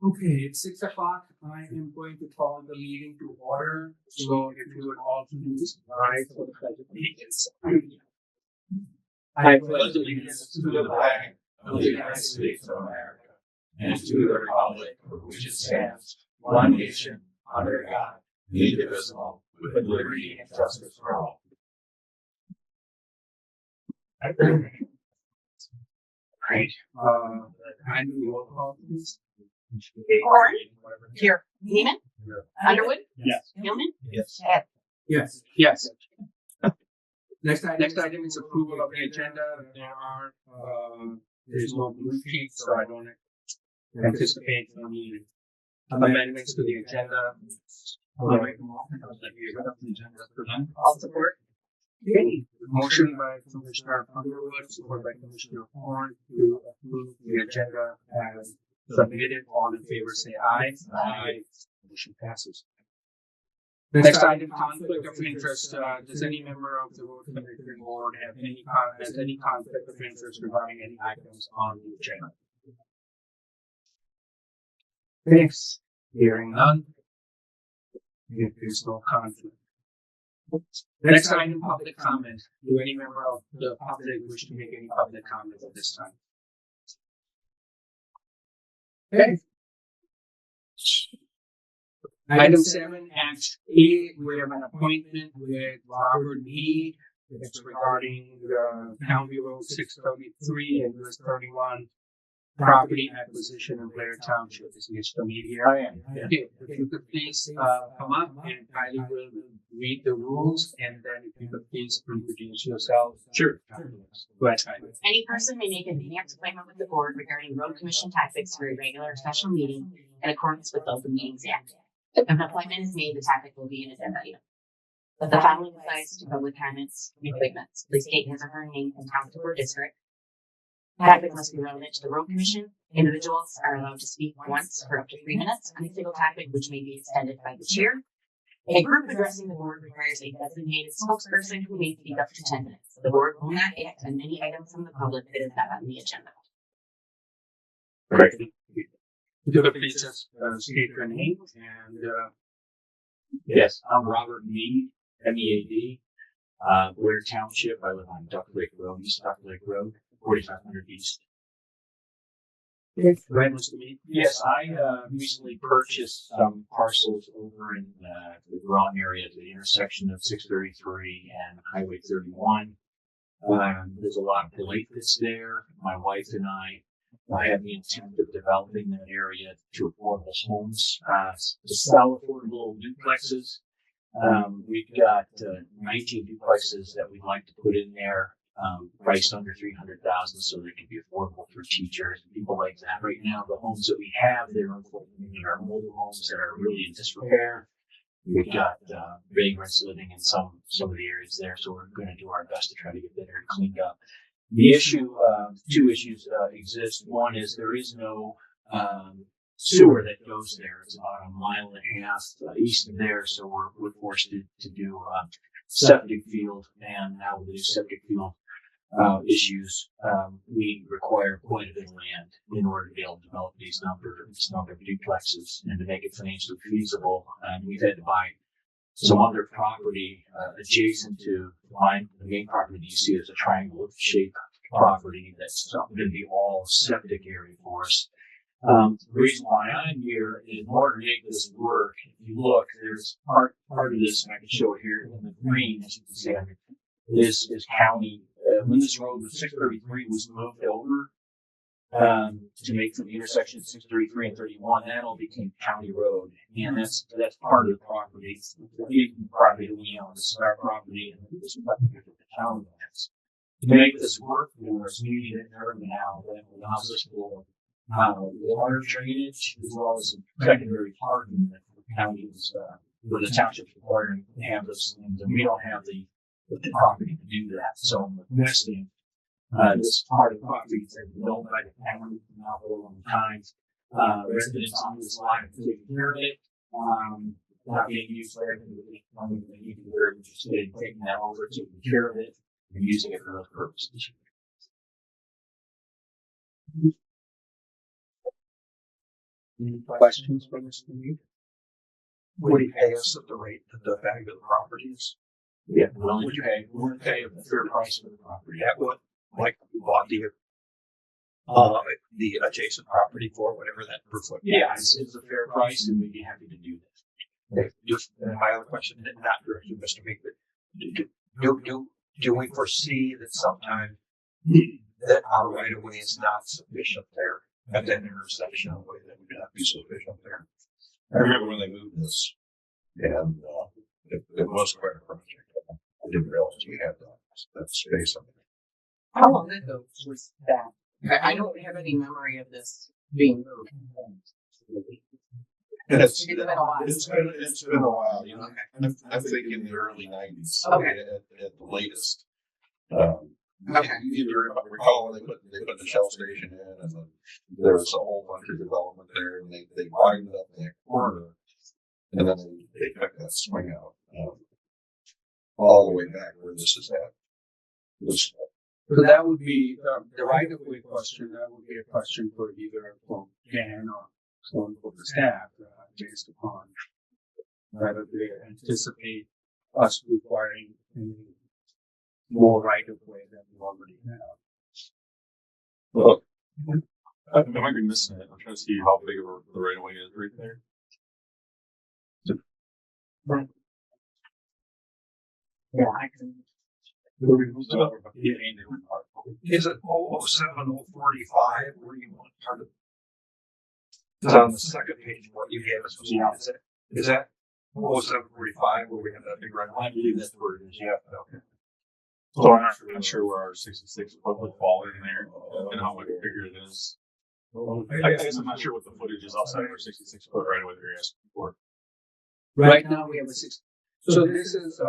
Okay, it's 6 o'clock. I am going to call the meeting to order. So if you would all please rise for the pledge of allegiance. I pledge allegiance to the flag of the United States of America and to the republic for which it stands, one nation, under God, indivisible, with liberty and justice for all. Great. I do roll call, please. Horn? Here. Neiman? Underwood? Yes. Gilman? Yes. Head. Yes. Yes. Next item is approval of the agenda. There's no blue sheet, so I don't anticipate any amendments to the agenda. All support. Okay. Motion by Commissioner Underwood, support by Commissioner Horn to approve the agenda as submitted. All in favor say aye. Aye. Motion passes. Next item, conflict of interest. Does any member of the road committee board have any conflict of interest regarding any items on the agenda? Thanks. Hearing none. If there's no conflict. Next item, public comment. Do any member of the public wish to make any public comment at this time? Okay. Item 7, Act A, we have an appointment with Robert Mead. It's regarding the County Road 633 and US 31 property acquisition in Blair Township. Is Mr. Mead here? I am. Okay, if you could please come up and Kylie will read the rules, and then if you could please introduce yourself. Sure. Go ahead, Kylie. Any person may make an advance appointment with the board regarding road commission topics for a regular or special meeting in accordance with the Open Meetings Act. If an appointment is made, the topic will be an agenda item. But the following applies to public comments and appointments. Please state his or her name and township or district. Topic must be relevant to the road commission. Individuals are allowed to speak once for up to 3 minutes on a single topic, which may be extended by the chair. A group addressing the board requires a designated spokesperson who may speak up to 10 minutes. The board will not act on any item from the public that is not on the agenda. Correct. If you could please just state your name and Yes, I'm Robert Mead, MEAD, Blair Township. I live on Duck Lake Road, East Duck Lake Road, 4500 East. go ahead, Mr. Mead. Yes, I recently purchased some parcels over in the Braun area at the intersection of 633 and Highway 31. There's a lot of lake that's there. My wife and I have the intent of developing that area to affordable homes, to sell affordable duplexes. We've got 19 duplexes that we'd like to put in there, priced under $300,000, so they can be affordable for teachers and people like that. Right now, the homes that we have, they're unfortunately are mobile homes that are really in disrepair. We've got vagrants living in some of the areas there, so we're going to do our best to try to get that area cleaned up. The issue, two issues exist. One is there is no sewer that goes there. It's about 1.5 miles east of there, so we're forced to do septic field. And now with the new septic field issues, we require quite a bit of land in order to be able to develop this number of duplexes and to make it financially feasible. And we've had to buy some other property adjacent to the main property that you see as a triangle shaped property that's going to be all septic area for us. The reason why I'm here is in order to make this work, if you look, there's part of this, and I can show it here in the green, as you can see, this is county. When this road 633 was moved over to make from the intersection of 633 and 31, that all became county road, and that's part of the property. The property that we own, this is our property, and this is what the town owns. To make this work for us, we need an urban now that allows us for water drainage as well as secondary parking that the county is, where the township's requiring to have those things, and we don't have the property to do that. So I'm requesting this part of the property that's been owned by the county now for a long time. Residents on this line have taken care of it. Not being used for everything. We're very interested in taking that over, taking care of it, and using it for those purposes. Any questions for Mr. Mead? Would he pay us at the rate that the value of the property is? Yeah, we'll only pay, we'll pay a fair price for the property. That what, like, we bought the adjacent property for, whatever that per foot. Yeah, it's a fair price and we'd be happy to do that. Just, and my other question, not directed to Mr. Meek, but do we foresee that sometime that our right of way is not sufficient there at that intersection, a way that would not be sufficient there? I remember when they moved this, and it was quite a project. I didn't realize we had that space on there. How long ago was that? I don't have any memory of this being moved. It's been a while. It's been a while, you know. I think in the early '90s, Okay. at the latest. Okay. You recall when they put the Shell station in, and then there was a whole bunch of development there, and they widened up that corner, and then they took that swing out all the way back where this is at. So that would be the right of way question. That would be a question for either from Dan or someone for the staff, based upon whether they anticipate us requiring any more right of way than we already have. Well, I might be missing it. I'm trying to see how big of the right of way is right there. Yeah, I can. Is it 007, 045? Where you want part of? It's on the second page of what you gave us. Is that 0745 where we have that big right of way? I believe that's where it is, yeah. Okay. So I'm not sure where our 66 foot would fall in there and how much bigger it is. I guess I'm not sure what the footage is outside of our 66 foot right away they're asking for. Right now we have a six. So this is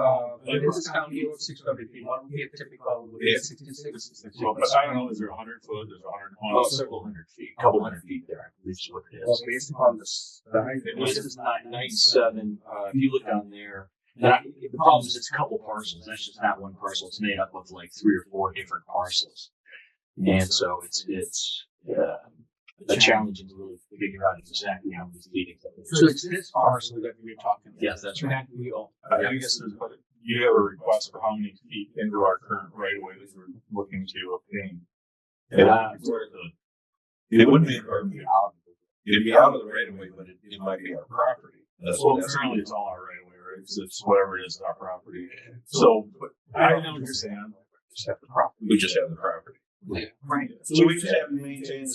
County Road 633. What would be a typical would be a 66. So, but I don't know, is there 100 foot, there's 120? Oh, several hundred feet, couple hundred feet there, I believe is what it Well, is. based upon the size. This is 97, if you look down there, the problem is it's a couple parcels, that's just not one parcel, it's made up of like 3 or 4 different parcels. And so it's a challenge to really figure out exactly how many feet. So it's this parcel that we're talking about. Yes, that's right. That we own. I guess there's, but you have a request for how many feet into our current right of way that you're looking to obtain. It wouldn't be out. It'd be out of the right of way, but it might be our property. Well, currently it's all our right of way, right? It's whatever it is, our property. So, but I don't know what you're saying. Just have the property. We just have the property. Right. So we just have to maintain the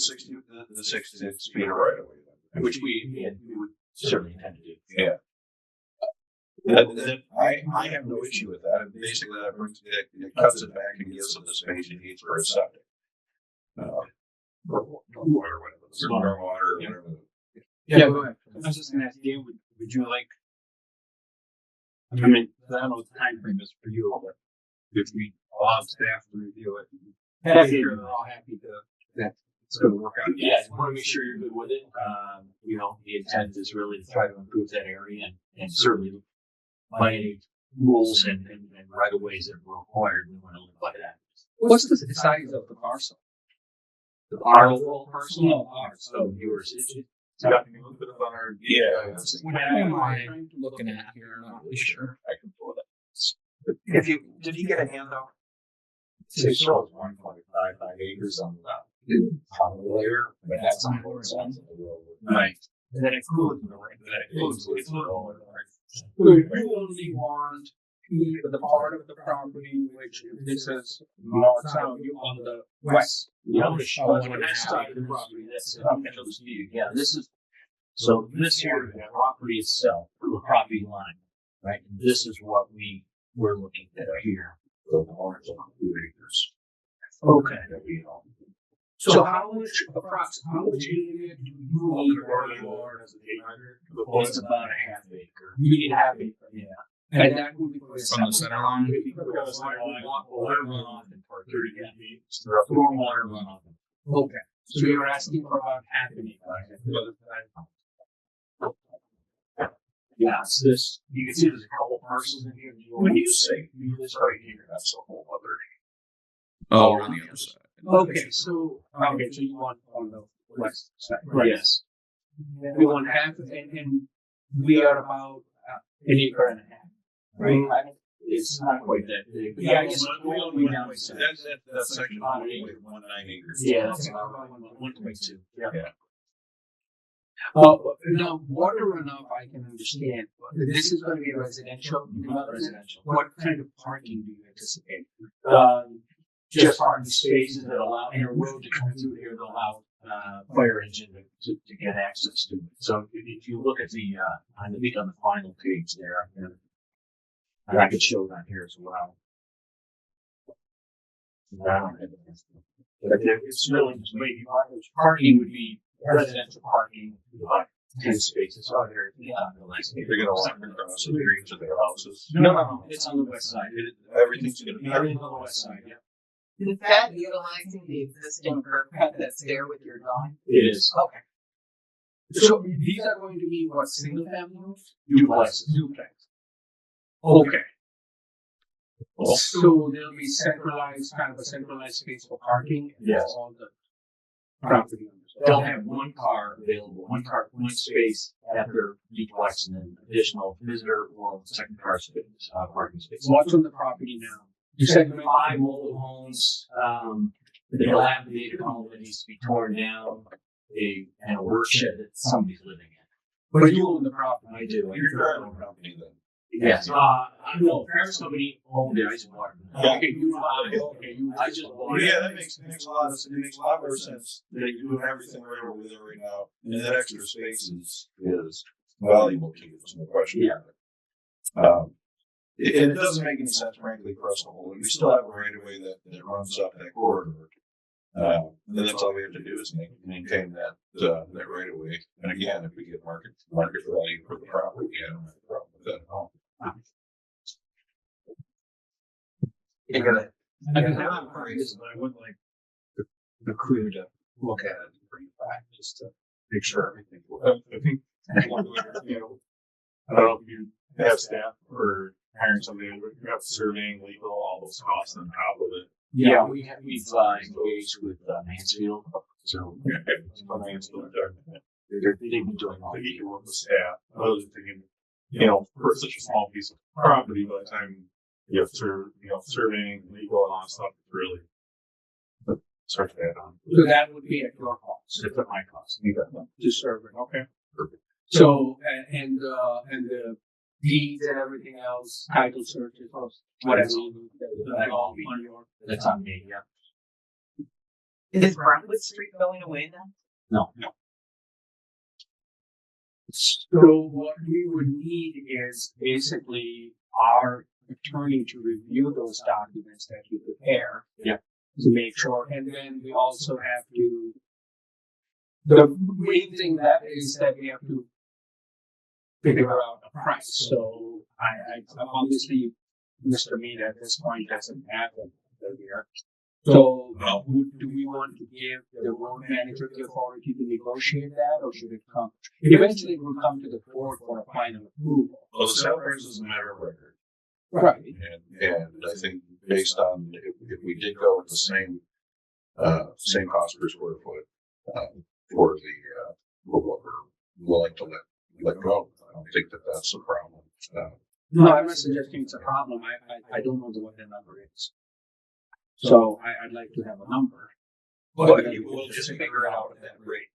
66 feet of right of way. Which we would certainly intend to do. Yeah. I have no issue with that. Basically, that brings it cuts it back and gives it the space it needs for a septic. Or whatever, stormwater, or whatever. Yeah, go ahead. I was just going to ask you, would you like? I mean, I don't know what the time frame is for you, but if we allow staff to review it, they're all happy that it's going to work out. Yeah, I want to make sure you're good with it. The intent is really to try to improve that area and certainly by any rules and right of ways that are required, we want to live by that. What's the size of the parcel? Our overall parcel? No, ours. So yours. Yeah, can you look it up on our? Yeah. What am I looking at here? I'm not really sure. I can pull it up. Did he get a handout? It shows 1.55 acres on the layer, but that's on both sides of the road. Right. And that includes the right. That includes the road. So you only want the part of the property which this is north south, you on the west. Yeah, the west side of the property, that's it. Yeah, this is, so this here, the property itself, the property line, right? And this is what we're looking at here. So the horizontal 2 acres. Okay. That we own. So how much area do you need where you are? Well, it's about a half acre. You need half acre. Yeah. And that would be for the From the center line? Because water runoff and part 30 feet. Throughout the Stormwater runoff. Okay. So you're asking for about half an acre. Yeah, it's this, you can see there's a couple parcels in here. When you say this right here, that's a whole other. Oh, on the other side. Okay, so you want on the west side. Yes. we want half, and we are about an acre and a half, right? It's not quite that big. Yeah, I guess we only down. That section is only 1.9 acres. Yeah, that's about 1.2. Yeah. Now, water runoff, I can understand. This is going to be residential. Residential. What kind of parking do you anticipate? Just parking spaces that allow, and a road to come through here that allow, fire engine to get access to it. So if you look at the, on the final page there, and I could show that here as well. But it's really just maybe parking would be residential parking, about 10 spaces. Oh, here, the landscape. They're gonna walk across the street to their houses. No, it's on the west side. Everything's gonna be. Everything on the west side, yeah. Is that utilizing the existing curb cut that's there with your dog? It is. Okay. So these are going to be what, single family homes? Duplexes. Duplex. Okay. So there'll be centralized, kind of a centralized space for parking. And Yes. all the property owners. They'll have one car available, one space at their duplex, and then additional visitor or second car space, parking space. What's on the property now? You said 5 mobile homes, the dilapidated home that needs to be torn down, and a work shed that somebody's living in. but you own the property. I do. You're driving a company then. Yes. No, parents company owned it. I just bought it. Okay, you buy it. Okay, you. I just bought it. Yeah, that makes a lot more sense that you have everything right over there right now, and that extra space is valuable to you. There's no question. Yeah. And it doesn't make any sense, frankly, for us to hold it. We still have a right of way that runs up that corridor. And that's all we have to do is maintain that right of way. And again, if we get market value for the property, I don't have a problem with that at all. You're gonna. I can have it praised, but I would like the crew to look at it and bring it back just to make sure everything. I think, I don't know if you have staff or hiring somebody, but you have surveying, legal, all those costs on top of it. Yeah, we've engaged with Mansfield, so They've been doing all Like the you can work with staff. I was thinking, for such a small piece of property, by the time you have surveying, legal, and all that stuff, it's really start to add on. So that would be at your cost. It's at my cost. To serve it, okay? Perfect. So, and the deeds and everything else, title searches, whatever you need, that all on your. That's on me, yeah. Is Brentwood Street going away then? No. So what we would need is basically our attorney to review those documents that you prepare. Yeah. To make sure, and then we also have to, the main thing that is that we have to figure out a price. So I obviously, Mr. Mead at this point doesn't have them here. So do we want to give the road manager the authority to negotiate that, or should it come? Eventually it will come to the board for a final approval. Well, the sale price is a matter of record. Right. And I think based on if we did go with the same cost per square foot for what we're willing to let go, I don't think that that's a problem. No, I'm not suggesting it's a problem. I don't know what the number is. So I'd like to have a number. But we'll just figure it out at that rate.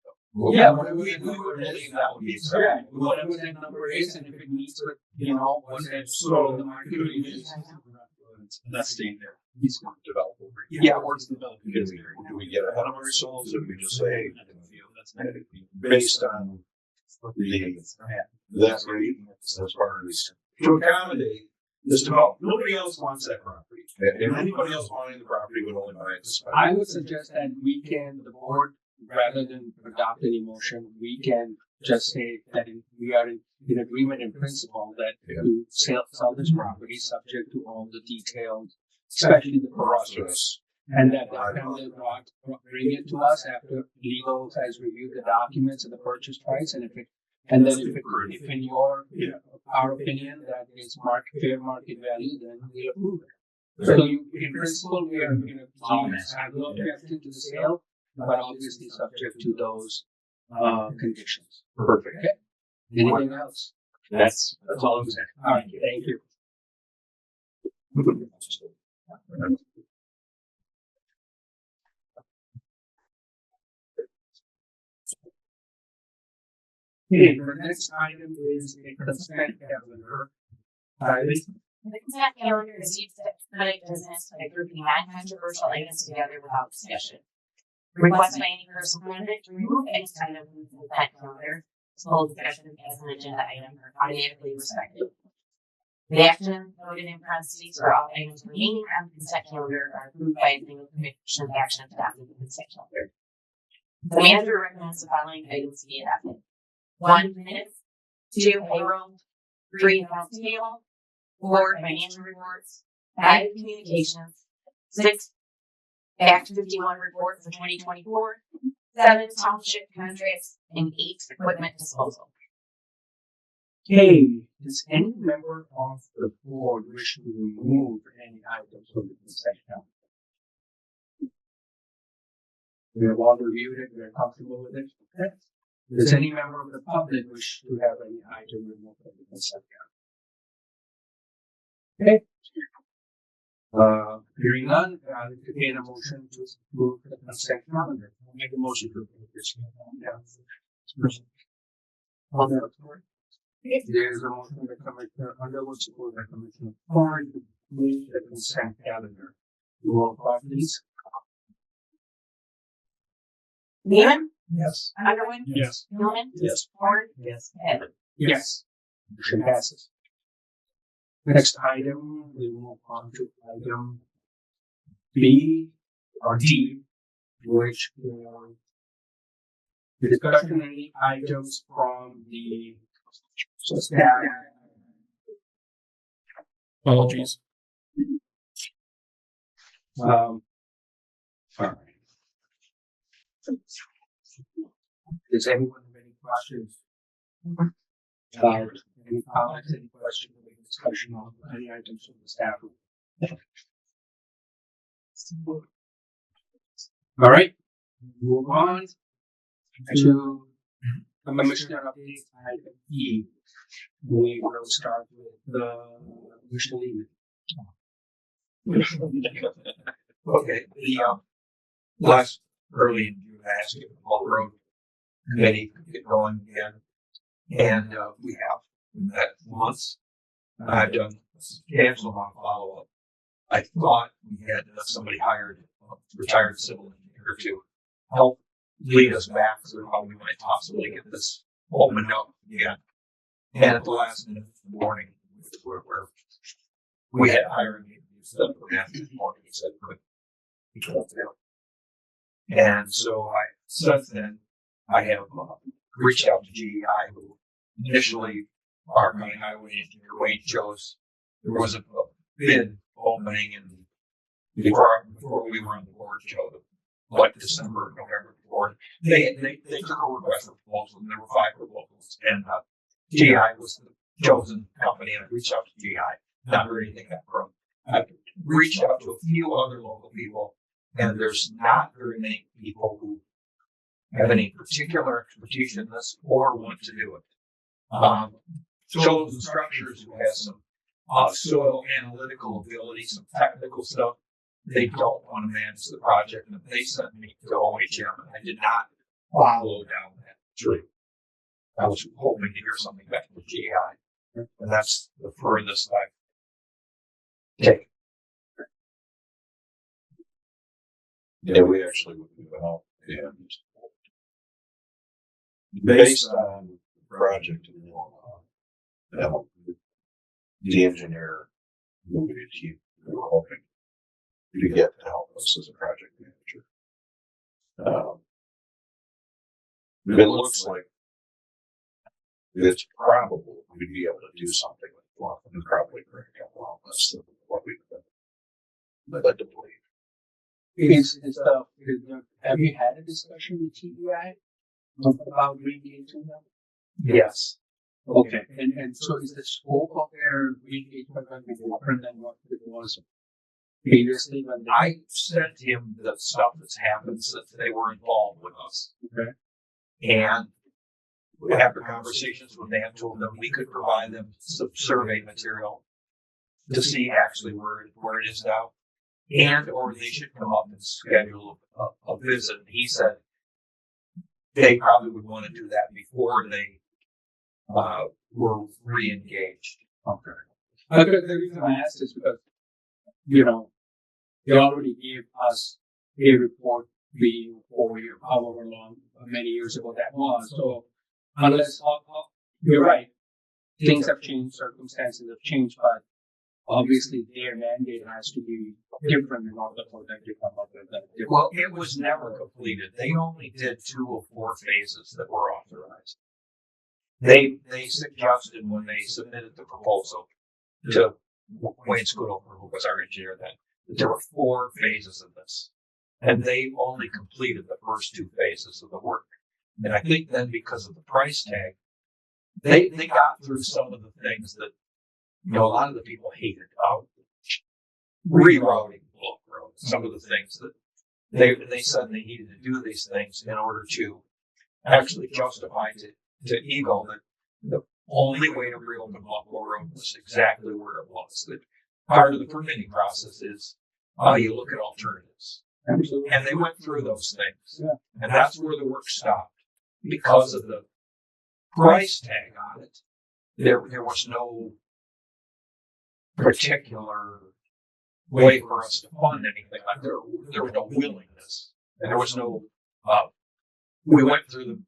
Yeah, we would believe that would be Yeah, acceptable. whatever that number is, and if it meets with, what that sort of the market is. That's staying there. He's going to develop over. Yeah. Where's the development? Do we get ahead of ourselves if we just say, based on that rate, as far as to accommodate this development? Nobody else wants that property. And anybody else wanting the property would only buy it to spend. I would suggest that the board, rather than adopt any motion, we can just say that we are in agreement in principle that to sell this property subject to all the details, especially the process. And that the family bring it to us after legal has reviewed the documents and the purchase price, and if in our opinion that is fair market value, then we'll approve it. So in principle, we are have no objection to the sale, but obviously subject to those conditions. Perfect. Anything else? That's all I'm saying. All right, thank you. Okay, the next item is a consent calendar. Kylie? The consent calendar is used to expedite business by grouping non-controversial items together without discussion. Request by any person present to remove any item from the consent calendar, full discussion as an agenda item are automatically respected. The action noted in parentheses for all items remaining on the consent calendar are approved by a single commission action adopting the consent calendar. The manager recommends the following items be adopted. 1, minutes. 2, payroll. 3, accounts payable. 4, financial reports. 5, communications. 6, Act 51 report for 2024. 7, township contracts. And 8, equipment disposal. Okay, does any member of the board wish to remove any items from the consent calendar? We have all reviewed it, we are comfortable with it, okay? Does any member of the public wish to have any item removed from the consent calendar? Okay. Hearing none, I'll entertain a motion to approve the consent calendar. I'll make a motion to approve this. There is a motion by Commissioner Underwood, support by Commissioner Thorne, to approve the consent calendar. Roll call, please. Neiman, Yes. Underwood, Yes. Hillman, Yes. Horn, Yes. Head. Yes. Motion passes. Next item, we move on to item B or D, which the discussion of any items from the staff. Apologies. All right. Does anyone have any questions? About any comments, any questions, any discussion on any items from the staff? All right, move on to Commissioner update item E. We will start with the Commissioner Lehman. Okay, the, last early in June, I asked if the Ball Road Committee could get going again. And, we have met once. I've done a substantial amount of follow-up. I thought we had somebody hired, a retired civil engineer to help lead us back through how we might possibly get this opened up again. And at the last minute of the morning, where we had hired me, stuff after the morning, he said, good. He told me. And so since then, I have reached out to GEI, who initially our county highway engineer Wayne chose there was a bid opening, and before we were on the board, Joe, like December, November before, they took a request for proposal, and there were 5 proposals, and GEI was the chosen company, and I reached out to GEI, not heard anything back from. I reached out to a few other local people, and there's not very many people who have any particular expertise in this or want to do it. Chosen Structures, who has some soil analytical ability, some technical stuff, they don't want to manage the project, and they sent me to OHM, and I did not follow down that tree. I was hoping to hear something back from GI, and that's the furthest I've taken. Yeah, we actually would do help, and based on the project in Illinois, the engineer moved to team we were hoping to get to help us as a project manager. It looks like it's probable we'd be able to do something with Bluff and probably bring up a lot less than what we've been led to believe. Have you had a discussion with TEI about re-engaging them? Yes. Okay, and so is the scope of their re-engagement going to be different than what it was previously when I sent him the stuff that's happened since they were involved with us. Okay. And after conversations with them, told them we could provide them some survey material to see actually where it is now, and or they should come up and schedule a visit. And he said they probably would want to do that before they were re-engaged. Okay. The reason I asked is because, you know, they already gave us a report 3 or 4 years, however long, many years ago that was. So unless, you're right, things have changed, circumstances have changed, but obviously their mandate has to be different in order for them to come up with that. Well, it was never completed. They only did 2 of 4 phases that were authorized. They suggested when they submitted the proposal to Wayne Schoonover, who was our engineer then, that there were 4 phases of this. And they only completed the first 2 phases of the work. And I think then because of the price tag, they got through some of the things that, you know, a lot of the people hated. Rerouting Bluff Road, some of the things that they said they needed to do these things in order to actually justify to Eagle that the only way to reopen Buffalo Road was exactly where it was. That part of the permitting process is you look at alternatives. Absolutely. And they went through those things. Yeah. And that's where the work stopped. Because of the price tag on it, there was no particular way for us to fund anything. Like there was no willingness. And there was no, we went through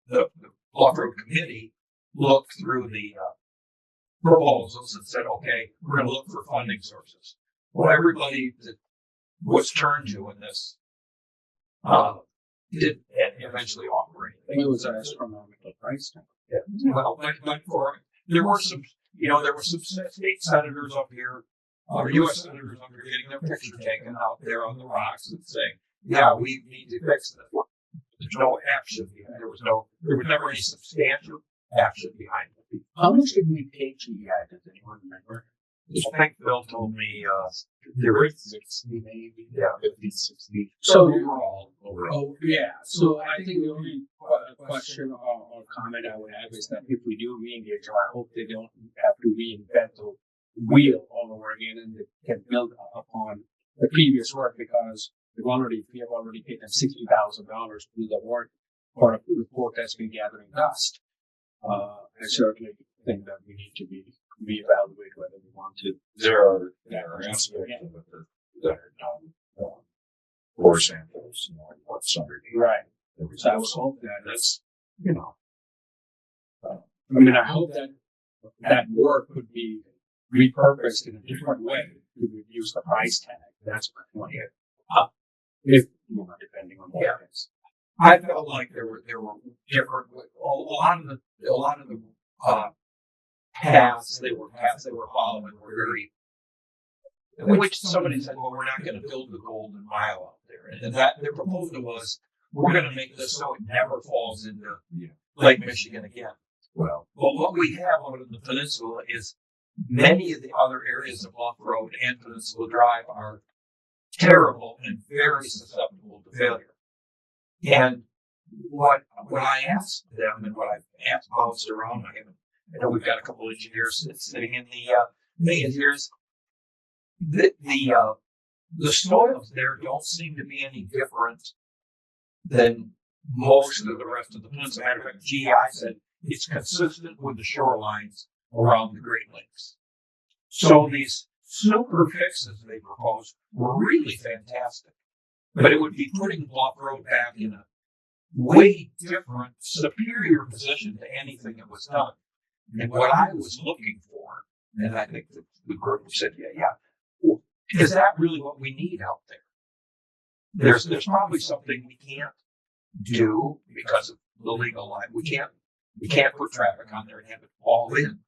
the Bluff Road Committee, looked through the proposals and said, okay, we're going to look for funding sources. Well, everybody that was turned to in this did eventually operate. It was an astronomical price tag. Yeah. Well, but there were some state senators up here, or U.S. senators up here getting their picture taken out there on the rocks and saying, yeah, we need to fix this. There's no action behind it. There was never any substantial action behind it. How much did we pay GEI? Does anyone remember? I think Bill told me, There were 60 maybe. Yeah. 50, 60. So overall. Oh, yeah. So I think the only question or comment I would have is that if we do re-engage them, I hope they don't have to reinvent the wheel all over again and they can build upon the previous work because we have already paid them $60,000 to do the work for a report that's been gathering dust. I certainly think that we need to reevaluate whether we want to. There are aspects of it that are done core samples, you know, like what's underneath. Right. So I would hope that that's, you know, I hope that work could be repurposed in a different way to reduce the price tag. That's my point. If, depending on what it is. I felt like there were different, a lot of the paths they were following were very, which somebody said, well, we're not going to build the Golden Mile out there. And that their proposal was, we're going to make this so it never falls into Lake Michigan again. Well, what we have out in the peninsula is many of the other areas of Bluff Road and Peninsula Drive are terrible and very susceptible to failure. And what I asked them and what I've asked bounced around, I know we've got a couple of engineers sitting in the meeting here. The soils there don't seem to be any different than most of the rest of the peninsula. Matter of fact, GI said it's consistent with the shorelines around the Great Lakes. So these super fixes they proposed were really fantastic. But it would be putting Bluff Road back in a way different, superior position to anything that was done. And what I was looking for, and I think the group said, yeah, is that really what we need out there? There's probably something we can't do because of the legal line. We can't put traffic on there and have it fall in.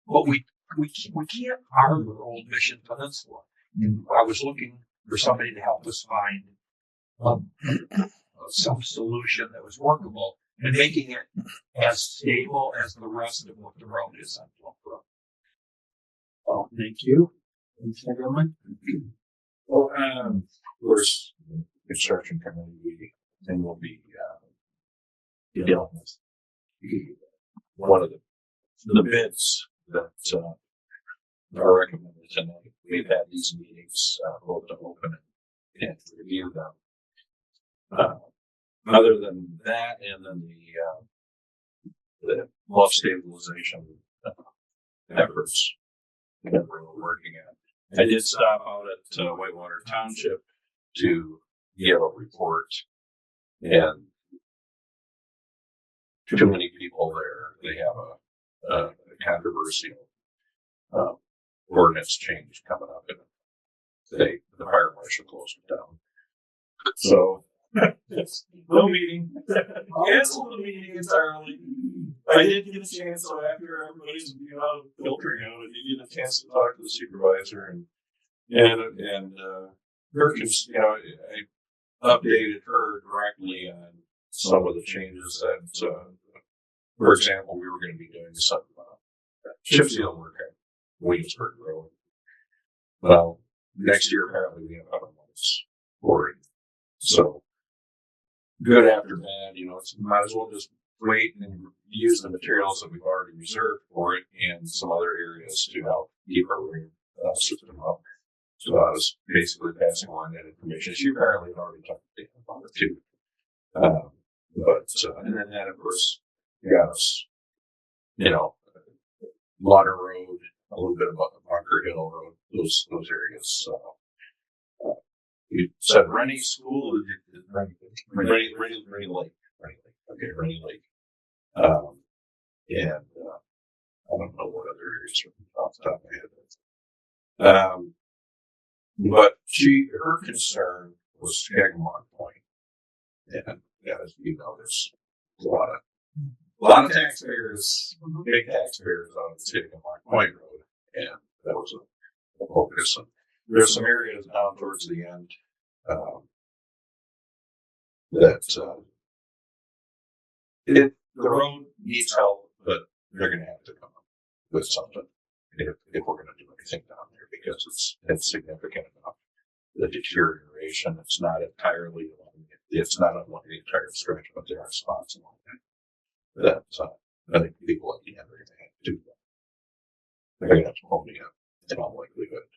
But we can't harbor Old Mission Peninsula. And I was looking for somebody to help us find some solution that was workable and making it as stable as the rest of what the road is on Bluff Road. Oh, thank you. Mr. Gilman? Well, of course, the construction committee, then will be dealing with. One of the bids that are recommended tonight, we've had these meetings both to open and review them. Other than that, and then the bluff stabilization efforts that we're working at. I did stop out at Whitewater Township to give a report, and too many people there. They have a controversial ordinance change coming up, and the fire marshal closed it down. So it's no meeting. Cancel the meeting entirely. I did get a chance, so after everybody's filtering out, I did get a chance to talk to the supervisor and her, I updated her directly on some of the changes that, for example, we were going to be doing some chip seal work at Williamsburg Road. Well, next year apparently we have other months for it. So good after bad, might as well just wait and use the materials that we've already reserved for it in some other areas to help keep our room system up. So I was basically passing along that information. She apparently had already talked to Dan about it too. And then that, of course, got us, Water Road, a little bit of Bunker Hill Road, those areas. You said Rennie School, Rennie Lake. Okay, Rennie Lake. And I don't know what other areas are off the top of my head. But her concern was Skagamon Point. And as you know, there's a lot of taxpayers, big taxpayers on Skagamon Point Road. And that was a focus. There's some areas down towards the end that the road needs help, but they're going to have to come up with something if we're going to do anything down there, because it's significant enough. The deterioration, it's not entirely on the entire stretch, but there are spots along that I think people at the end are going to have to do that. They're going to have to pony up in all likelihood.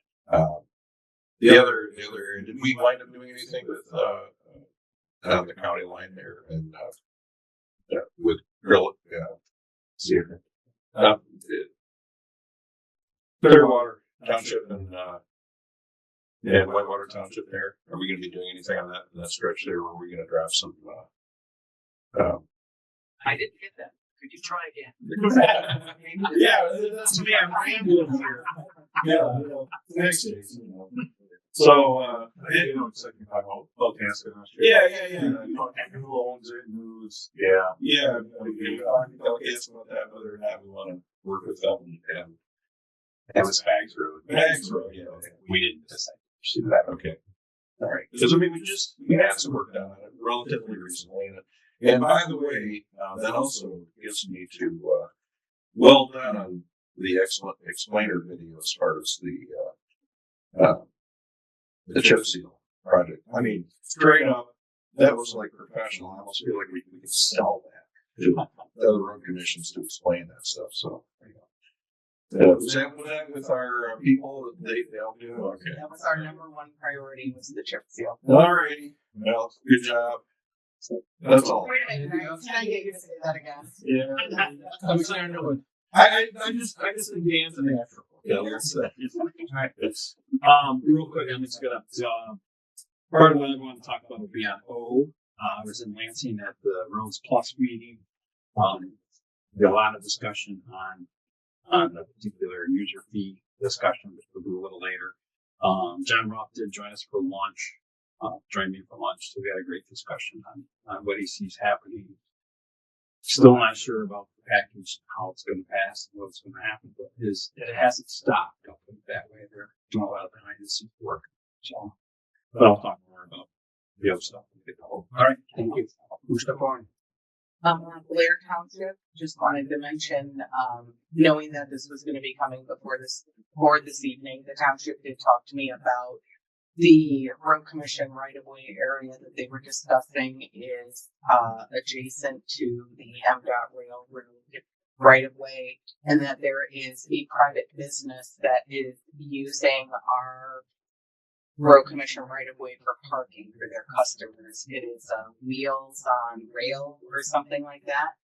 The other area, did we wind up doing anything with the county line there and with Grill? Clearwater Township and Whitewater Township there. Are we going to be doing anything on that stretch there, or are we going to draft some? I didn't get that. Could you try again? Yeah, that's me. I'm rambling here. Yeah, next day. So, I did second time about Tasca last yeah. Who owns it? Who's Yeah. We talked about that, whether or not we want to work with them. And That was Bags Road. Bags Road, yeah. We didn't decide to pursue that. Okay. All right. Because we had some work done on it relatively recently. And by the way, that also gets me to well done on the explainer video as far as the chip seal project. I mean, straight up, that was like professional. I almost feel like we could sell that to other road commissions to explain that stuff. So, was that with our people? They'll do. Okay. That was our number one priority, was the chip seal. All righty. Well, good job. That's all. Wait a minute, can I get you to say that again? Yeah. I'm starting to look. I just think Dan's a natural. Yeah, Real quick, I'm just gonna part of what I want to talk about will be on O. I was in Lansing at the Roads Plus meeting. There a lot of discussion on the particular user fee discussion, which we'll do a little later. John Roth did join us for lunch. Joined me for lunch, so we had a great discussion on what he sees happening. Still not sure about the package, how it's going to pass, and what's going to happen, but it hasn't stopped. I'll put it that way. They're doing a lot of behind the scenes work. So, but I'll talk more about the other stuff. All right, thank you. Who's the point? Blair Township, just wanted to mention, knowing that this was going to be coming before this board this evening, the township did talk to me about the road commission right-of-way area that they were discussing is adjacent to the MDOT railroad right-of-way, and that there is a private business that is using our road commission right-of-way for parking for their customers. It is Wheels on Rail or something like that.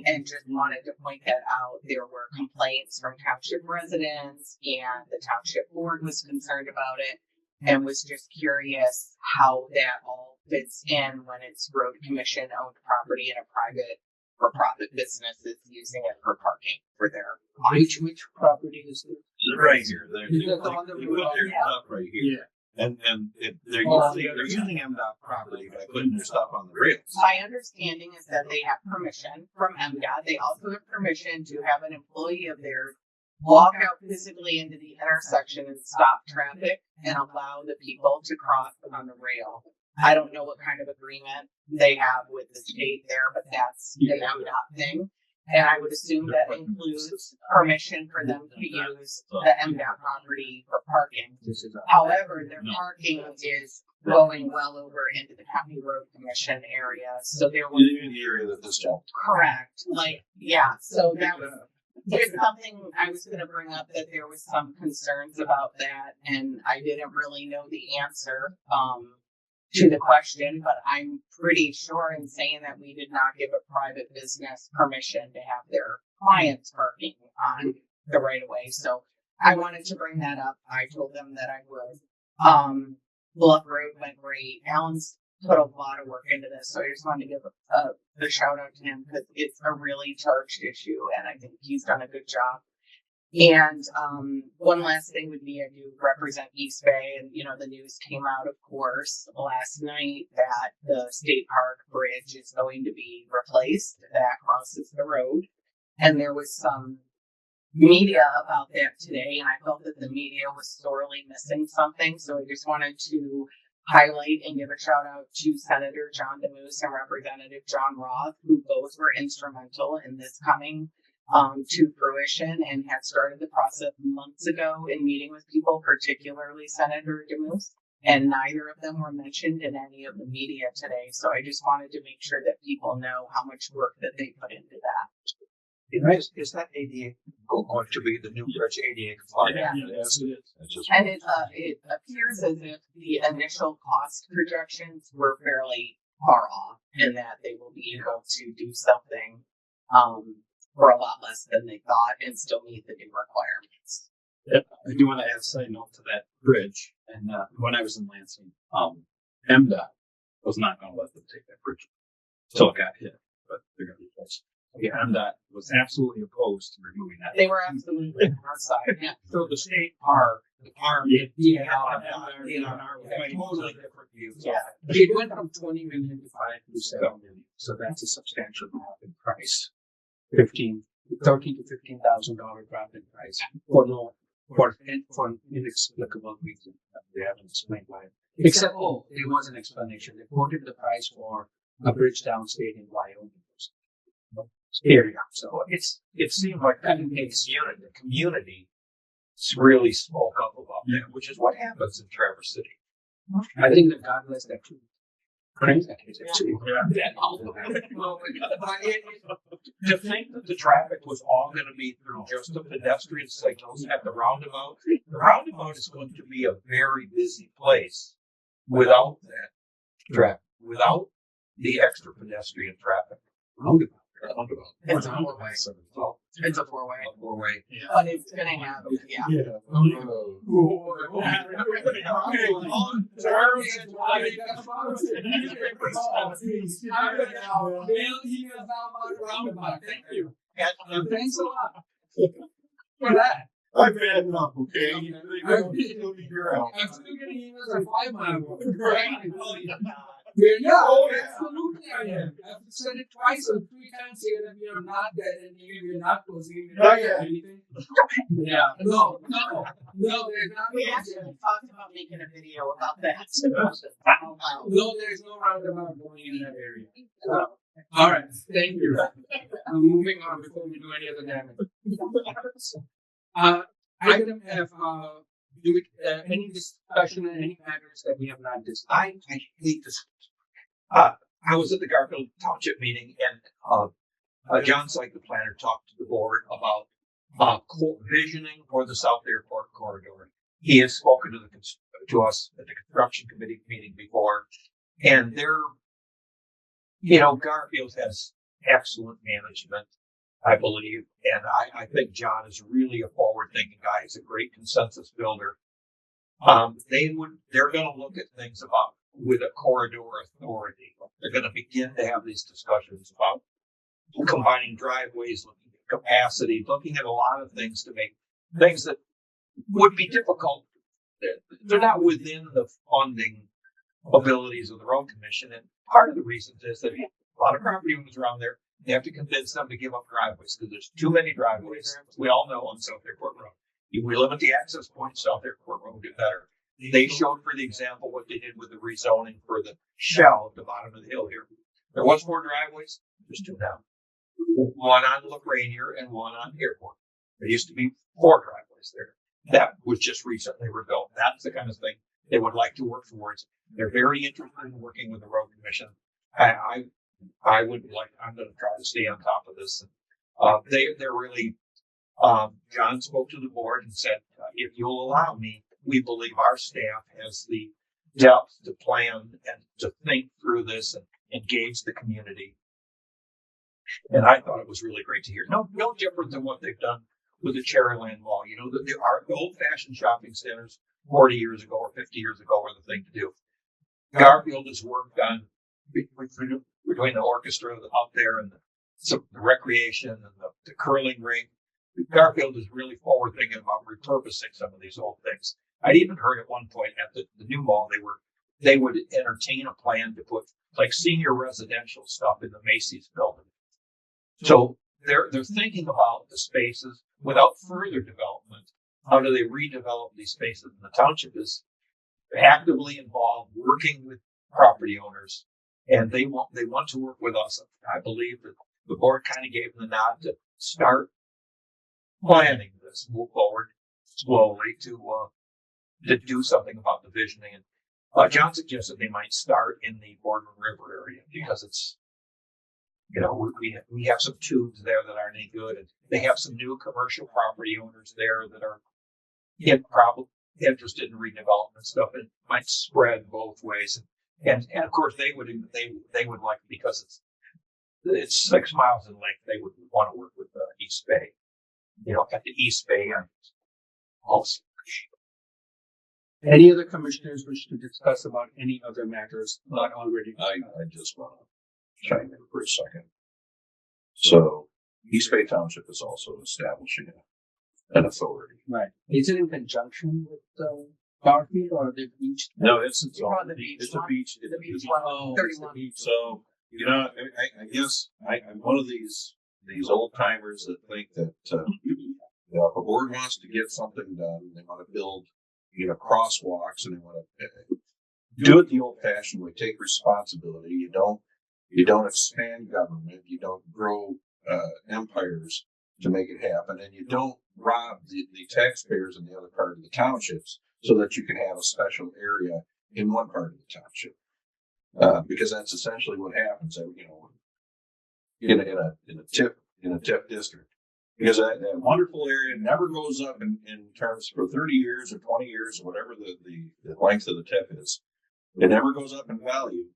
And just wanted to point that out. There were complaints from township residents, and the township board was concerned about it, and was just curious how that all fits in when it's road commission owned property and a private for-profit business is using it for parking for their. Which property is it? Right here. Is that the one that They we put bought? their stuff right here. And they're using MDOT property by putting their stuff on the rails. My understanding is that they have permission from MDOT. They also have permission to have an employee of theirs walk out physically into the intersection and stop traffic and allow the people to cross on the rail. I don't know what kind of agreement they have with the state there, but that's an MDOT thing. And I would assume that includes permission for them to use the MDOT property for parking. However, their parking is going well over into the county road commission area. So there was In the area that this jumped. correct. Like, yeah, so that was there's something I was going to bring up, that there was some concerns about that, and I didn't really know the answer to the question, but I'm pretty sure in saying that we did not give a private business permission to have their clients parking on the right of way. So I wanted to bring that up. I told them that I would. Bluff Road went great. Alan's put a lot of work into this, so I just wanted to give a shout out to him, because it's a really charged issue, and I think he's done a good job. And one last thing would be, I do represent East Bay, and the news came out, of course, last night that the State Park Bridge is going to be replaced. That crosses the road, and there was some media about that today, and I felt that the media was sorely missing something. So I just wanted to highlight and give a shout out to Senator John DeMoose and Representative John Roth, who both were instrumental in this coming to fruition, and had started the process months ago in meeting with people, particularly Senator DeMoose, and neither of them were mentioned in any of the media today. So I just wanted to make sure that people know how much work that they put into that. Is that ADA going to be the new bridge ADA compliant? Yeah. Yes, it is. It's just And it appears as if the initial cost projections were fairly far off, and that they will be able to do something for a lot less than they thought and still meet the new requirements. Yep. I do want to add a side note to that bridge. And when I was in Lansing, MDOT was not going to let them take that bridge until it got hit, but they're going to replace it. Yeah, MDOT was absolutely opposed to removing that. They were absolutely on our side. Yeah. So the state park, the park, Yeah. totally different views. Yeah. It went from 20 million to 5 to 7 million. So that's a substantial drop in price. $13,000 to $15,000 drop in price for inexplicable reason. They haven't explained why. Except, there was an explanation. They quoted the price for a bridge downstate in Wyoming area. So It seemed like the community really spoke up about that, which is what happens in Traverse City. I think that God bless that too. Praise that too. To think that the traffic was all going to be through just the pedestrian signals at the roundabout is going to be a very busy place without that traffic, without the extra pedestrian traffic. Roundabout. It's a four-way. It's a four-way. Four-way. But it's going to have, yeah. Thank you. Thanks a lot for that. I've had enough, okay? You'll figure out. I'm still getting emails on 5 Mile. Right? Yeah. Oh, absolutely I am. I've said it twice or 3 times here that we are not dead and you're not closing anything. Yeah. No, there's not. We actually talked about making a video about that. No, there's no roundabout going in that area. All right, thank you. Moving on before we do any other damage. Item F, do we, any discussion on any matters that we have not discussed? I hate this. I was at the Garfield Township meeting and John Syke, the planner, talked to the board about visioning for the South Airport corridor. He has spoken to us at the construction committee meeting before, and Garfield has excellent management, I believe, and I think John is really a forward-thinking guy. He's a great consensus builder. They're going to look at things about with a corridor authority. They're going to begin to have these discussions about combining driveways, looking at capacity, looking at a lot of things to make things that would be difficult. They're not within the funding abilities of the road commission. And part of the reason is that a lot of property owners around there, they have to convince them to give up driveways because there's too many driveways. We all know on South Airport Road. If we limit the access points, South Airport Road will get better. They showed, for the example, what they did with the rezoning for the shell at the bottom of the hill here. There was 4 driveways. There's 2 now. One on Lafreniere and one on Airport. There used to be 4 driveways there. That was just recently rebuilt. That's the kind of thing they would like to work towards. They're very interested in working with the road commission. I would like. I'm going to try to stay on top of this. They're really. John spoke to the board and said, "If you'll allow me, we believe our staff has the depth to plan and to think through this and engage the community." And I thought it was really great to hear. No different than what they've done with the Cherryland Mall. The old-fashioned shopping centers 40 years ago or 50 years ago were the thing to do. Garfield has worked on between the orchestra out there and the recreation and the curling rink. Garfield is really forward thinking about repurposing some of these old things. I'd even heard at one point at the new mall they would entertain a plan to put like senior residential stuff in the Macy's building. So they're thinking about the spaces without further development. How do they redevelop these spaces? And the township is actively involved, working with property owners, and they want to work with us. I believe that the board kind of gave them the nod to start planning this, move forward slowly to do something about the visioning. And John suggested they might start in the Boardman River area because it's, we have some tubes there that aren't any good, and they have some new commercial property owners there that are probably interested in redevelopment stuff, and might spread both ways. And of course they would like, because it's 6 miles in length, they would want to work with East Bay. At the East Bay and also. Any other commissioners wish to discuss about any other matters not already? I just want to chime in for a second. So, East Bay Township is also establishing an authority. Right. Is it in conjunction with Garfield or the beach? No, it's a the beach. beach It's a one. beach. The beach It's one, Oh, 31. So, I guess I'm one of these old timers that think that if a board wants to get something done, they want to build crosswalks and they want to do it the old-fashioned way. Take responsibility. You don't expand government. You don't grow empires to make it happen, and you don't rob the taxpayers in the other part of the townships so that you can have a special area in one part of the township. Because that's essentially what happens. In a TIF district. Because that wonderful area never goes up in terms for 30 years or 20 years or whatever the length of the TIF is. It never goes up in value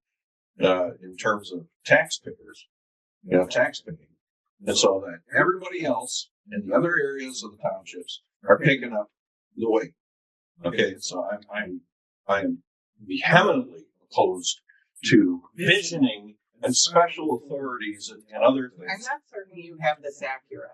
in terms of taxpayers, tax paying. And so that everybody else in the other areas of the townships are picking up the weight. Okay, so I'm vehemently opposed to visioning and special authorities and other I'm things. not certain you have this accurate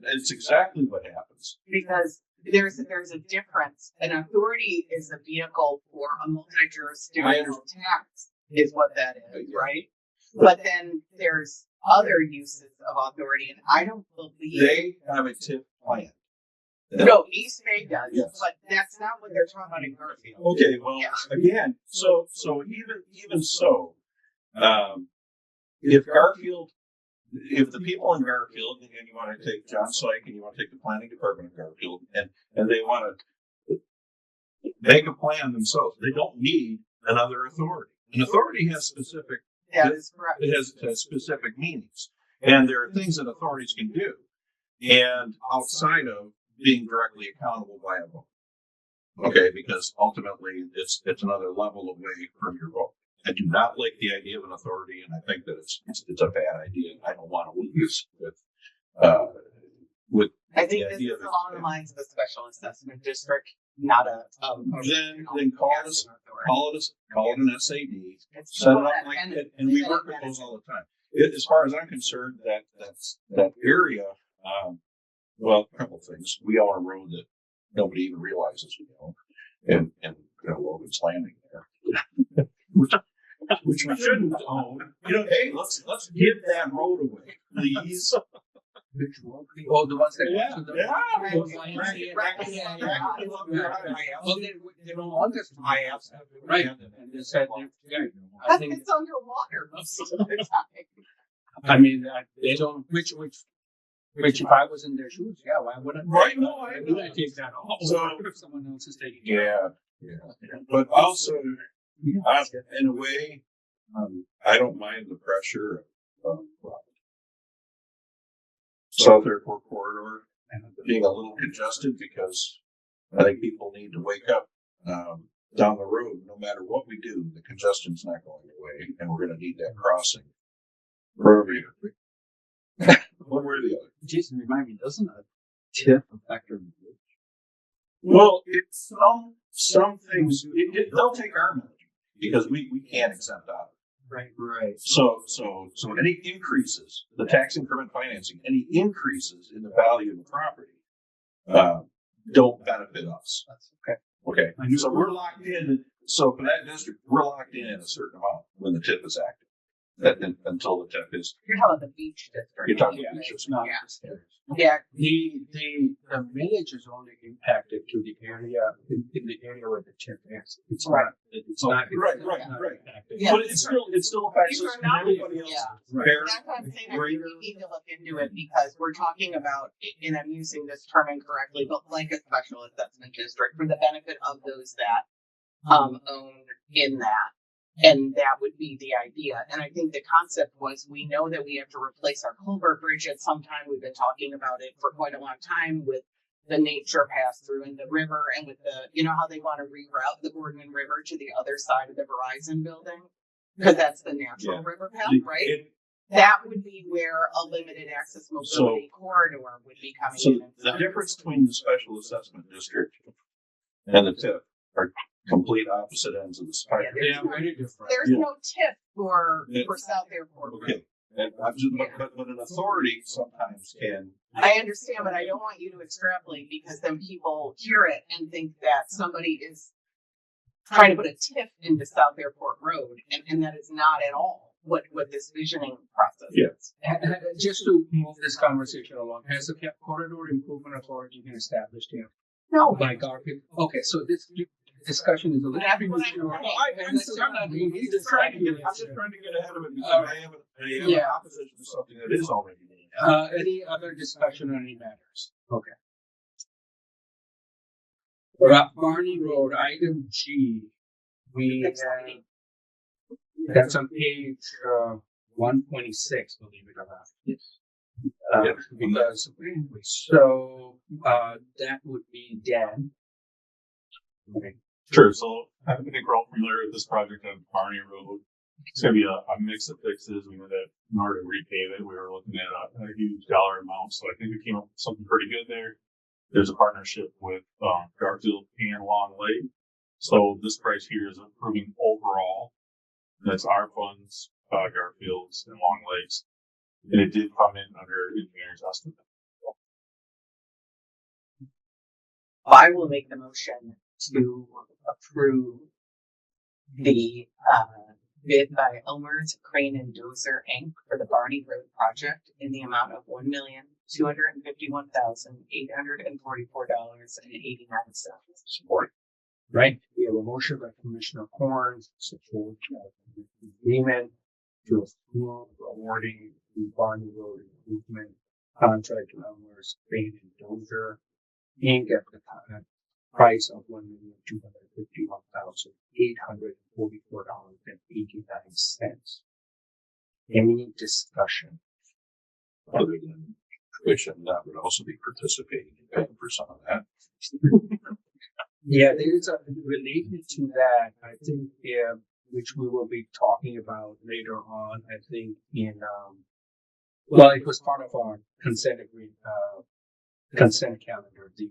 It's exactly what happens. because there's a difference. An authority is a vehicle for a multi-jurisdictional tax, is what that is, right? But then there's other uses of authority, and I don't believe They have a TIF plan. No, East Bay does, Yes. but that's not what they're talking about in Garfield. Okay, well, Yeah. again, so even so, if the people in Garfield, and you want to take John Syke and you want to take the planning department of Garfield, and they want to make a plan themselves. They don't need another authority. An authority has specific, That is correct. it has specific meanings. And there are things that authorities can do and outside of being directly accountable by a vote. Okay, because ultimately it's another level away from your vote. I do not like the idea of an authority, and I think that it's a bad idea. I don't want to lose with I think the this idea is that- along the lines of a special assessment district, not a. Then call it an SAD. It's Set it still up that like kind that, of and we limited work with benefit. those all the time. As far as I'm concerned, that area. Well, a couple of things. We own a road that nobody even realizes we own, and Logan's Landing there, which we shouldn't own. Hey, let's give that road away, please. Which one? Oh, the ones that. Yeah, Well, they don't want us to. Right, and they said, yeah, I But think, it's underwater most of the time. I mean, they don't, which if I was in their shoes, yeah, why wouldn't? Right, no, I Why know. would I take that off? So- If someone else is taking it. Yeah. But also, in a way, I don't mind the pressure of South Airport Corridor being a little congested because I think people need to wake up down the road. No matter what we do, the congestion's not going away, and we're going to need that crossing for every one way or the other. Jason, remind me, doesn't a TIF affect our village? Well, it's some things they'll take our money because we can't accept out. Right. So any increases, the tax increment financing, any increases in the value of the property, don't benefit us. That's okay. Okay. I knew- So we're locked in. So for that district, we're locked in at a certain amount when the TIF is active. Until the TIF is, You're talking about the beach district. you're talking Yeah. about It's not. Yeah. Yeah, The village is only impacted to the area, in the area where the tip is. It's Right. not, it's not. Right. impacted. Yeah. But it still affects These us are and not- everybody else. yeah. Fair, That's why I'm saying I greater. really need to look into it because we're talking about, and I'm using this term incorrectly, but like a special assessment district for the benefit of those that own in that. And that would be the idea. And I think the concept was we know that we have to replace our culvert bridge at some time. We've been talking about it for quite a long time with the nature pass through in the river and with the, you know, how they want to reroute the Boardman River to the other side of the Verizon building because that's the natural Yeah. river path, right? It- That would be where a limited access mobility corridor would be coming So in. And the difference between the special assessment district and the TIF are complete opposite ends of the spectrum. Yeah, They are very different. There's Yeah. no tip for Yeah. South Airport. Okay. And I'm just, but an authority sometimes can. I understand, but I don't want you to extrapolate because then people hear it and think that somebody is trying to put a tip into South Airport Road, and that is not at all what this visioning process Yeah. is. Just to move this conversation along, has the Cap Corridor Improvement Authority been established here No, by Garfield? Okay, so this discussion is a little That's what I'm premature. saying. I'm just trying to get ahead of it because I have an Yeah. opposition to something that is already being done. Any other discussion on any matters? Okay. Barney Road, item G. That's on page 126, believe it or not. Yes. Because, so, that would be Dan. Okay. Sure. So I think we're all familiar with this project on Barney Road. It's going to be a mix of fixes. We know that in order to repave it, we were looking at a huge dollar amount. So I think we came up with something pretty good there. There's a partnership with Garfield and Long Lake. So this price here is improving overall. That's our funds, Garfield's and Long Lake's. And it did come in under engineer's estimate. I will make the motion to approve the bid by Elmer's Crane and Dozer Inc. for the Barney Road project in the amount of $1,251,844.89. Support. Right, we have a motion by Commissioner Horn, support agreement to approve awarding the Barney Road Improvement contract to Elmer's Crane and Dozer Inc. at the price of $1,251,844.89. Any discussion? Other than tuition, that would also be participating in paying for some of that. Yeah, there's a related to that. I think, which we will be talking about later on. I think in well, it was part of our consent calendar, the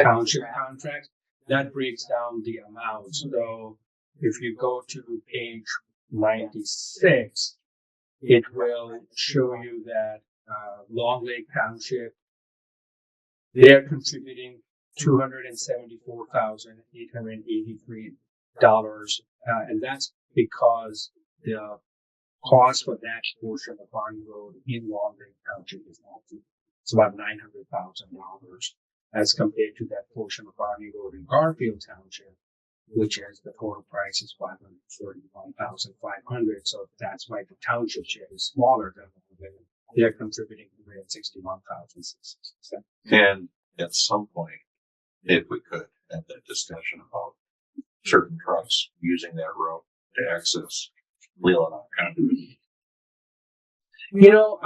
township contract that breaks down the amount. So if you go to page 96, it will show you that Long Lake Township, they're contributing $274,883, and that's because the cost for that portion of Barney Road in Long Lake Township is it's about $900,000 as compared to that portion of Barney Road in Garfield Township, which is the total price is $531,500. So that's why the township share is smaller than they're contributing $161,667. And at some point, if we could have that discussion about certain trucks using that road to access Leelanau County. You know,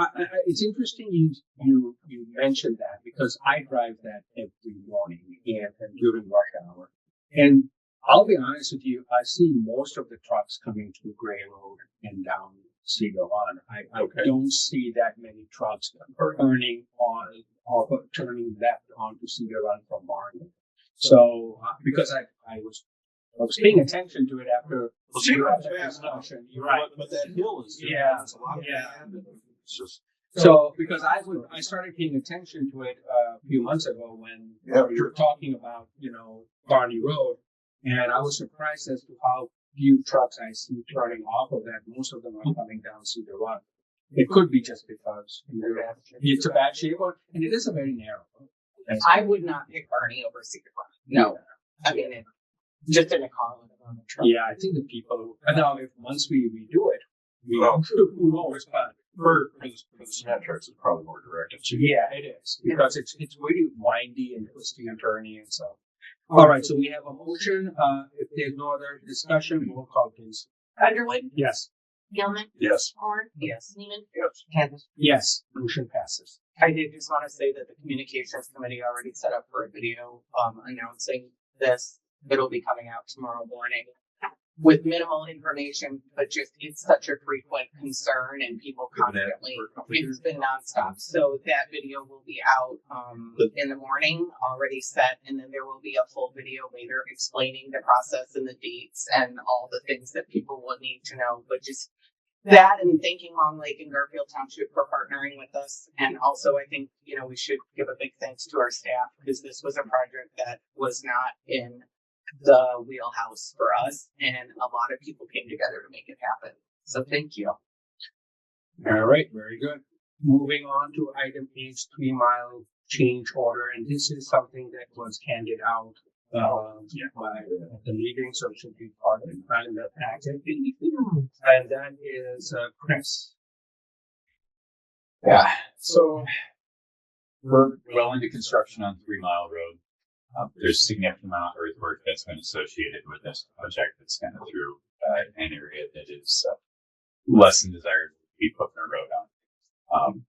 it's interesting you mentioned that because I drive that every morning and during rush hour. And I'll be honest with you, I see most of the trucks coming through Gray Road and down Cedar Run. I don't see that many trucks turning left onto Cedar Run from Barney. So because I was paying attention to it after discussion. You're right. But that hill is it's a lot of yeah. land. It's just So because I started paying attention to it a few months ago when we were talking about, Barney Road, and I was surprised as to how few trucks I see turning off of that. Most of them are coming down Cedar Run. It could be just because it's a bad shape, and it is a very narrow road. I would not pick Barney over Cedar Run. No. I mean, just in a car on the truck. Yeah, I think the people, now if once we redo it, we will respond. for the cement trucks, it's probably more directed to. Yeah, it is, because it's really windy and twisty and turny and so. All right, so we have a motion. If there's no other discussion, we'll call please. Underwood, Yes. Gilman, Yes. Horn, Yes. Neiman, Yes. Kathleen. Yes, motion passes. I did just want to say that the communications committee already set up for a video announcing this. It'll be coming out tomorrow morning with minimal information, but just it's such a frequent concern and people constantly, it's been nonstop. So that video will be out in the morning, already set, and then there will be a full video later explaining the process and the dates and all the things that people will need to know. But just that, and thanking Long Lake and Garfield Township for partnering with us. And also I think, we should give a big thanks to our staff, because this was a project that was not in the wheelhouse for us, and a lot of people came together to make it happen. So thank you. All right, very good. Moving on to item H, 3 Mile change order, and this is something that was handed out by the meeting, so it should be part of the packet. And that is Chris. Yeah, so we're well into construction on 3 Mile Road. There's a significant amount of earthwork that's been associated with this project that's kind of through an area that is less than desirable to be put in a road on.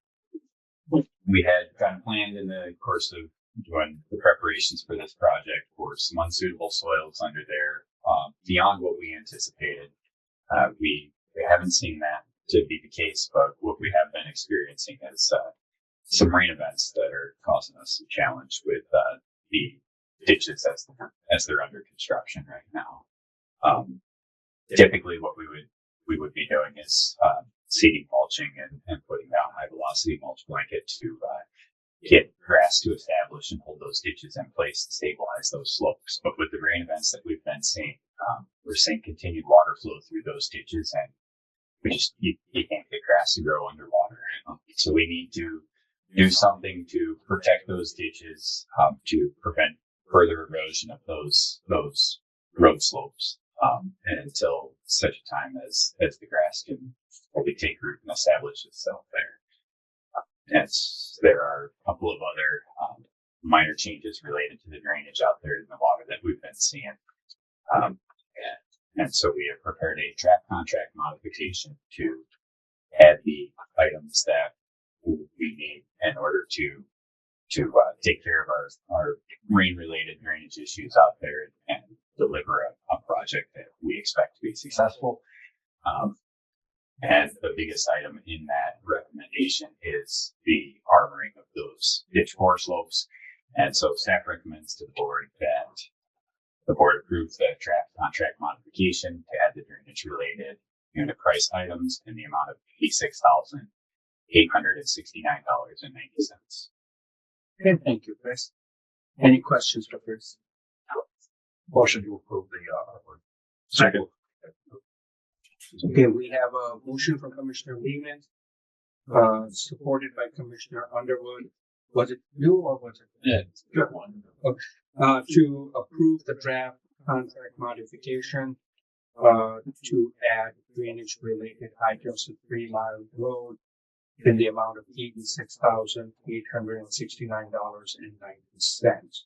We had kind of planned in the course of doing the preparations for this project for some unsuitable soils under there beyond what we anticipated. We haven't seen that to be the case, but what we have been experiencing is some rain events that are causing us some challenge with the ditches as they're under construction right now. Typically what we would be doing is seeding mulching and putting down high velocity mulch blanket to get grass to establish and hold those ditches in place to stabilize those slopes. But with the rain events that we've been seeing, we're seeing continued water flow through those ditches, and you can't get grass to grow underwater. So we need to do something to protect those ditches, to prevent further erosion of those road slopes, and until such a time as the grass can fully take root and establish itself there. There are a couple of other minor changes related to the drainage out there in the water that we've been seeing. And so we have prepared a draft contract modification to add the items that we need in order to take care of our rain-related drainage issues out there and deliver a project that we expect to be successful. And the biggest item in that recommendation is the armoring of those ditch bore slopes. And so staff recommends to the board that the board approves the draft contract modification to add the drainage-related unit price items in the amount of $86,869.90. Okay, thank you, Chris. Any questions for Chris? Motion to approve the, Second. Okay, we have a motion from Commissioner Lehman, supported by Commissioner Underwood. Was it you or was it? Yeah. Good one. To approve the draft contract modification, to add drainage related items to 3 Mile Road in the amount of $86,869.90.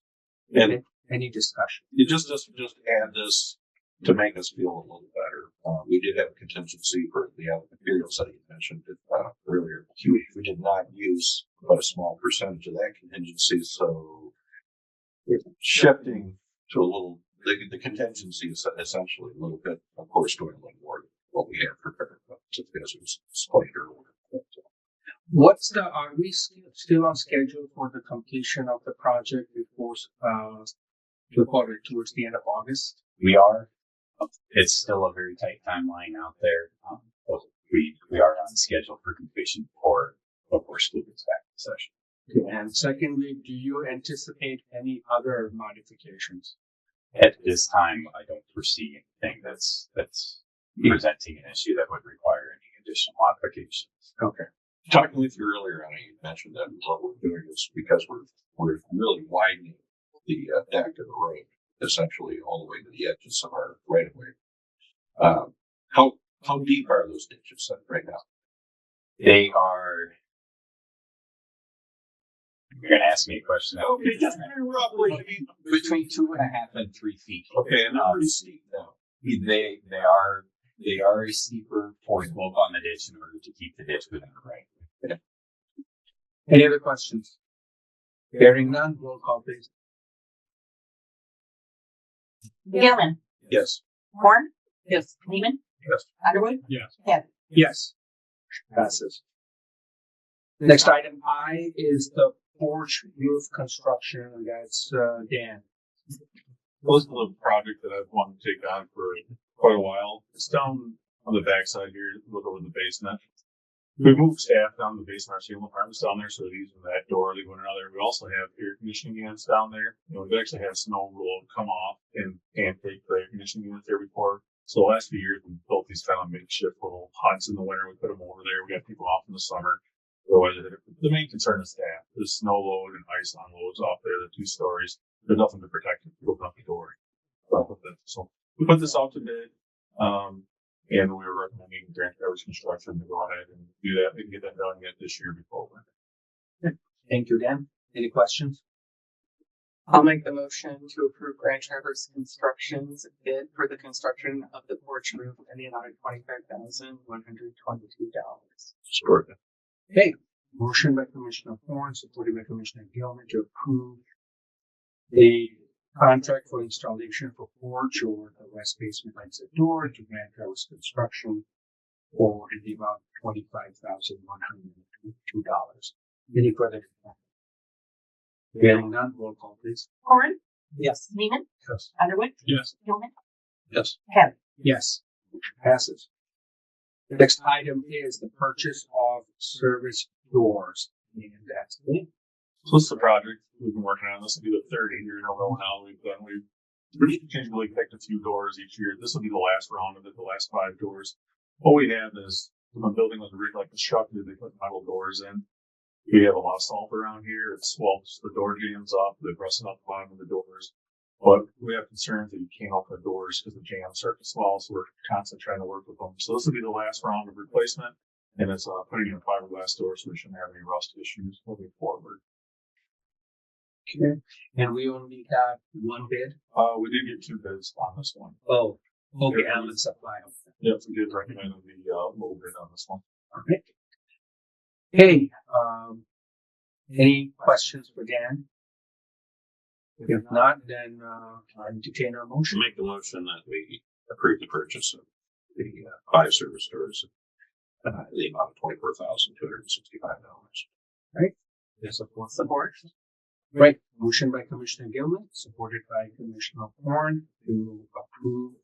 And Any discussion? you just add this to make us feel a little better. We did have a contingency for the materials that you mentioned earlier. We did not use but a small percentage of that contingency, so shifting to a little, the contingency is essentially a little bit, of course, doing a little more than what we had prepared, but as was explained earlier. Are we still on schedule for the completion of the project before, towards the end of August? We are. It's still a very tight timeline out there. But we are on schedule for completion before school gets back to session. Okay. And secondly, do you anticipate any other modifications? At this time, I don't foresee anything that's presenting an issue that would require any additional modifications. Okay. Talking with you earlier, Anna, you mentioned that what we're doing is because we're really widening the deck of the road, essentially all the way to the edges of our right of way. How deep are those ditches right now? They are. You're going to ask me a question. Okay, just roughly Between 2.5 and 3 feet. Okay, and they're pretty steep now. They are a steeper slope on the ditch in order to keep the ditch within the right. Any other questions? Hearing none, roll call please. Gilman, Yes. Horn, Yes. Lehman, Yes. Underwood, Yes. Head. Yes. Passes. Next item I is the porch roof construction, and that's Dan. This is a project that I've wanted to take on for quite a while. It's down on the backside here, look over the basement. We moved staff down to the basement, our single apartments down there, so they're using that door, they go in another. We also have air conditioning units down there. We've actually had snow roll come off and take the air conditioning units there before. So the last few years, we built these kind of makeshift little huts in the winter. We put them over there. We got people off in the summer. Otherwise, the main concern is staff. There's snow load and ice unloads off there, the 2 stories. There's nothing to protect it. You open up the door. So we put this out to bid, and we were recommending Grant Coverage Construction to go ahead and do that. We can get that done yet this year before winter. Thank you, Dan. Any questions? I'll make the motion to approve Grand Traverse Construction's bid for the construction of the porch roof in the amount of $25,122. Support. Okay. Motion by Commissioner Horn, supported by Commissioner Gilman to approve the contract for installation for porch or the west basement exit door to Grand Traverse Construction for in the amount of $25,122. Any further discussion? Hearing none, roll call please. Horn, Yes. Lehman, Yes. Underwood, Yes. Gilman, Yes. Head. Yes. Motion passes. The next item is the purchase of service doors. And that's it. So this is a project we've been working on. This will be the 3rd year in a row now we've done. We've continually picked a few doors each year. This will be the last round of it, the last 5 doors. What we have is when a building was originally constructed, they put metal doors in. We have a lot of salt around here. It swells the door jams up. They've rusted up the bottom of the doors. But we have concerns that you can't open the doors because the jams start to swell. So we're constantly trying to work with them. So this will be the last round of replacement. And it's putting in a fiberglass door so we shouldn't have any rust issues moving forward. Okay, and we only got one bid. We did get 2 bids on this one. Oh, okay, Allen Supply. Yep, we did recommend the low bid on this one. All right. Hey, any questions for Dan? If not, then I entertain a motion. Make the motion that we approve the purchase of the 5 service doors, the amount of $24,265. Yes, support. Right, motion by Commissioner Gilman, supported by Commissioner Horn to approve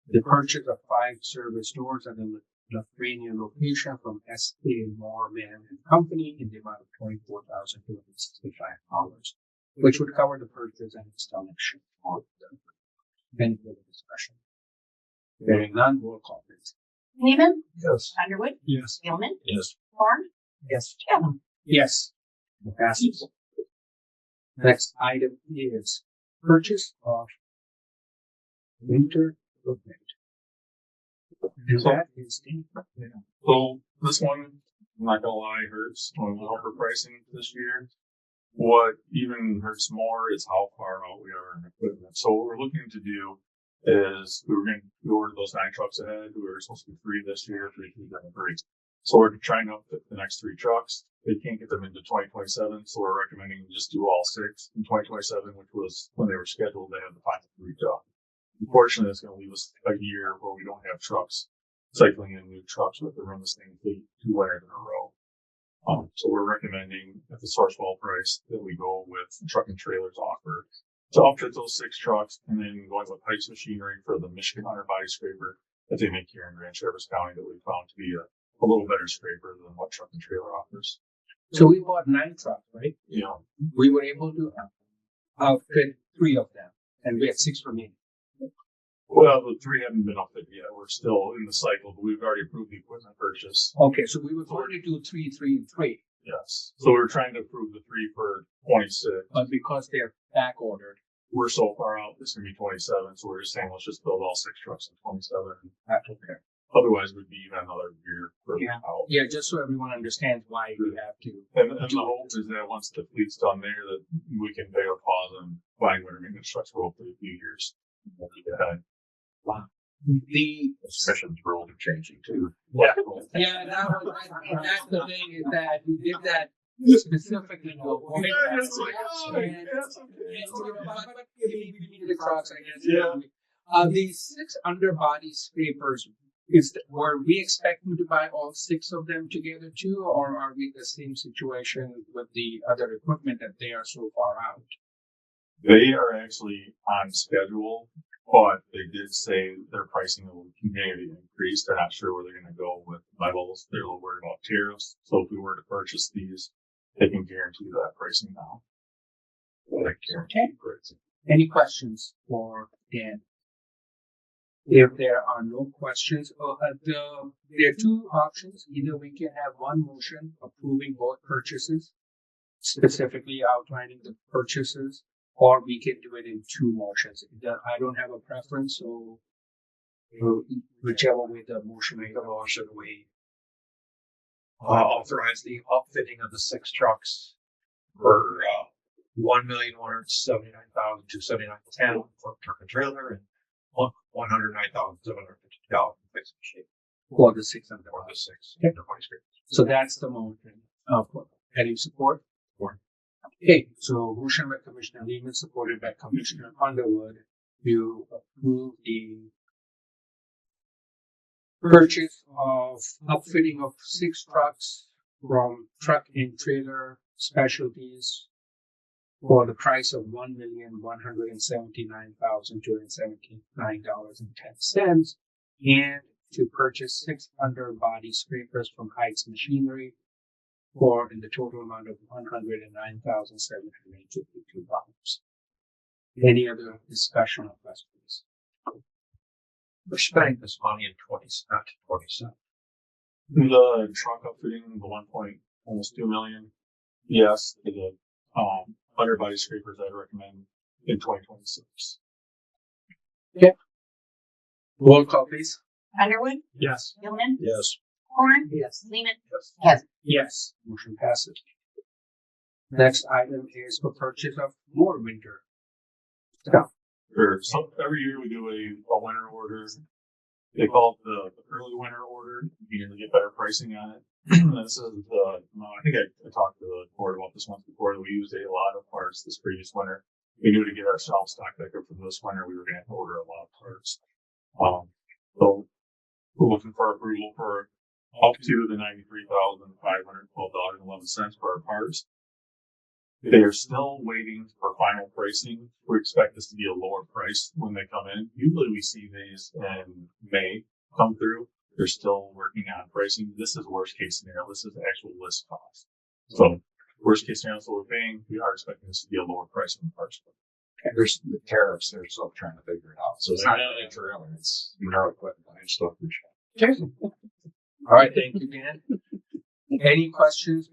the purchase of 5 service doors at the Lithuania location from S.K. Moore Man and Company in the amount of $24,265, which would cover the purchase and installation of them. Any further discussion? Hearing none, roll call please. Lehman, Yes. Underwood, Yes. Gilman, Yes. Horn, Yes. Kevin. Yes. Passes. Next item is purchase of winter equipment. And that is So this one, I'm not gonna lie, hurts when we look for pricing this year. What even hurts more is how far out we are in equipment. So what we're looking to do is we were going to order those 9 trucks ahead. We were supposed to be 3 this year, 3 3. So we're trying to outfit the next 3 trucks. They can't get them into 2027, so we're recommending to just do all 6 in 2027, which was when they were scheduled. They had the final 3 done. Unfortunately, it's going to leave us a year where we don't have trucks cycling in new trucks with to run the same fleet 2 winters in a row. So we're recommending at the Sourcewell price that we go with Truck and Trailers offer to outfit those 6 trucks, and then going with Heights Machinery for the Michigan underbody scraper that they make here in Grand Traverse County that we found to be a little better scraper than what Truck and Trailer offers. so we bought 9 trucks, right? You know, We were able to outfit 3 of them, and we had 6 remaining. well, the 3 haven't been outfitted yet. We're still in the cycle, but we've already approved the equipment purchase. Okay, so we would only do 3, 3, and 3, Yes. So we're trying to approve the 3 for 26. but because they're back ordered, We're so far out, it's gonna be 27, so we're just saying let's just build all 6 trucks in 27. that's okay. Otherwise, we'd be even another year for Yeah. out. Yeah, just so everyone understands why we have to. And the hope is that once the fleet's done there, that we can pay a pause on buying winter maintenance trucks for hopefully a few years. We'll keep it ahead. The Sessions rules are changing too. yeah, that's the thing is that we did that specifically to avoid that. But we needed the trucks, I guess. Yeah. The 6 underbody scrapers, were we expecting to buy all 6 of them together too, or are we in the same situation with the other equipment that they are so far out? They are actually on schedule, but they did say their pricing will continue to increase. They're not sure where they're going to go with levels. They're a little worried about tariffs. So if we were to purchase these, they can guarantee that pricing now. Okay. Any questions for Dan? If there are no questions, there are 2 options. Either we can have one motion approving both purchases, specifically outlining the purchases, or we can do it in 2 motions. I don't have a preference, so whichever way the motion may Make a go. motion, we authorize the upfitting of the 6 trucks for $1,179,279.10 for truck and trailer and $109,750 for fixed machine For the 6 for the 6 Okay. underbody scrapers. So that's the motion. Any support? Support. Okay, so motion by Commissioner Lehman, supported by Commissioner Underwood, to approve the purchase of outfitting of 6 trucks from Truck and Trailer Specialties for the price of $1,179,279.10, and to purchase 6 underbody scrapers from Heights Machinery for in the total amount of $109,752. Any other discussion or questions? We're spending this money in 27. The truck outfitting, the almost 2 million. Yes, the underbody scrapers I'd recommend in 2026. Roll call, please. Underwood, Yes. Gilman, Yes. Horn, Yes. Lehman, Yes. Kevin. Yes. Motion passes. Next item is for purchase of more winter stuff. Every year we do a winter order. They call it the early winter order. You usually get better pricing on it. This is I think I talked to the board about this once before. That we used a lot of parts this previous winter. We knew to get our shelf stock back up for this winter, we were going to have to order a lot of parts. So we're looking for approval for up to the $93,512.11 for our parts. They are still waiting for final pricing. We expect this to be a lower price when they come in. Usually we see these in May come through. They're still working on pricing. This is worst case scenario. This is the actual list cost. So worst case scenario, so we're paying, we are expecting this to be a lower price on the parts. And there's the tariffs, they're still trying to figure it out. So it's not really a trailer, it's mineral equipment. I just don't appreciate All right, thank you, Dan. Any questions?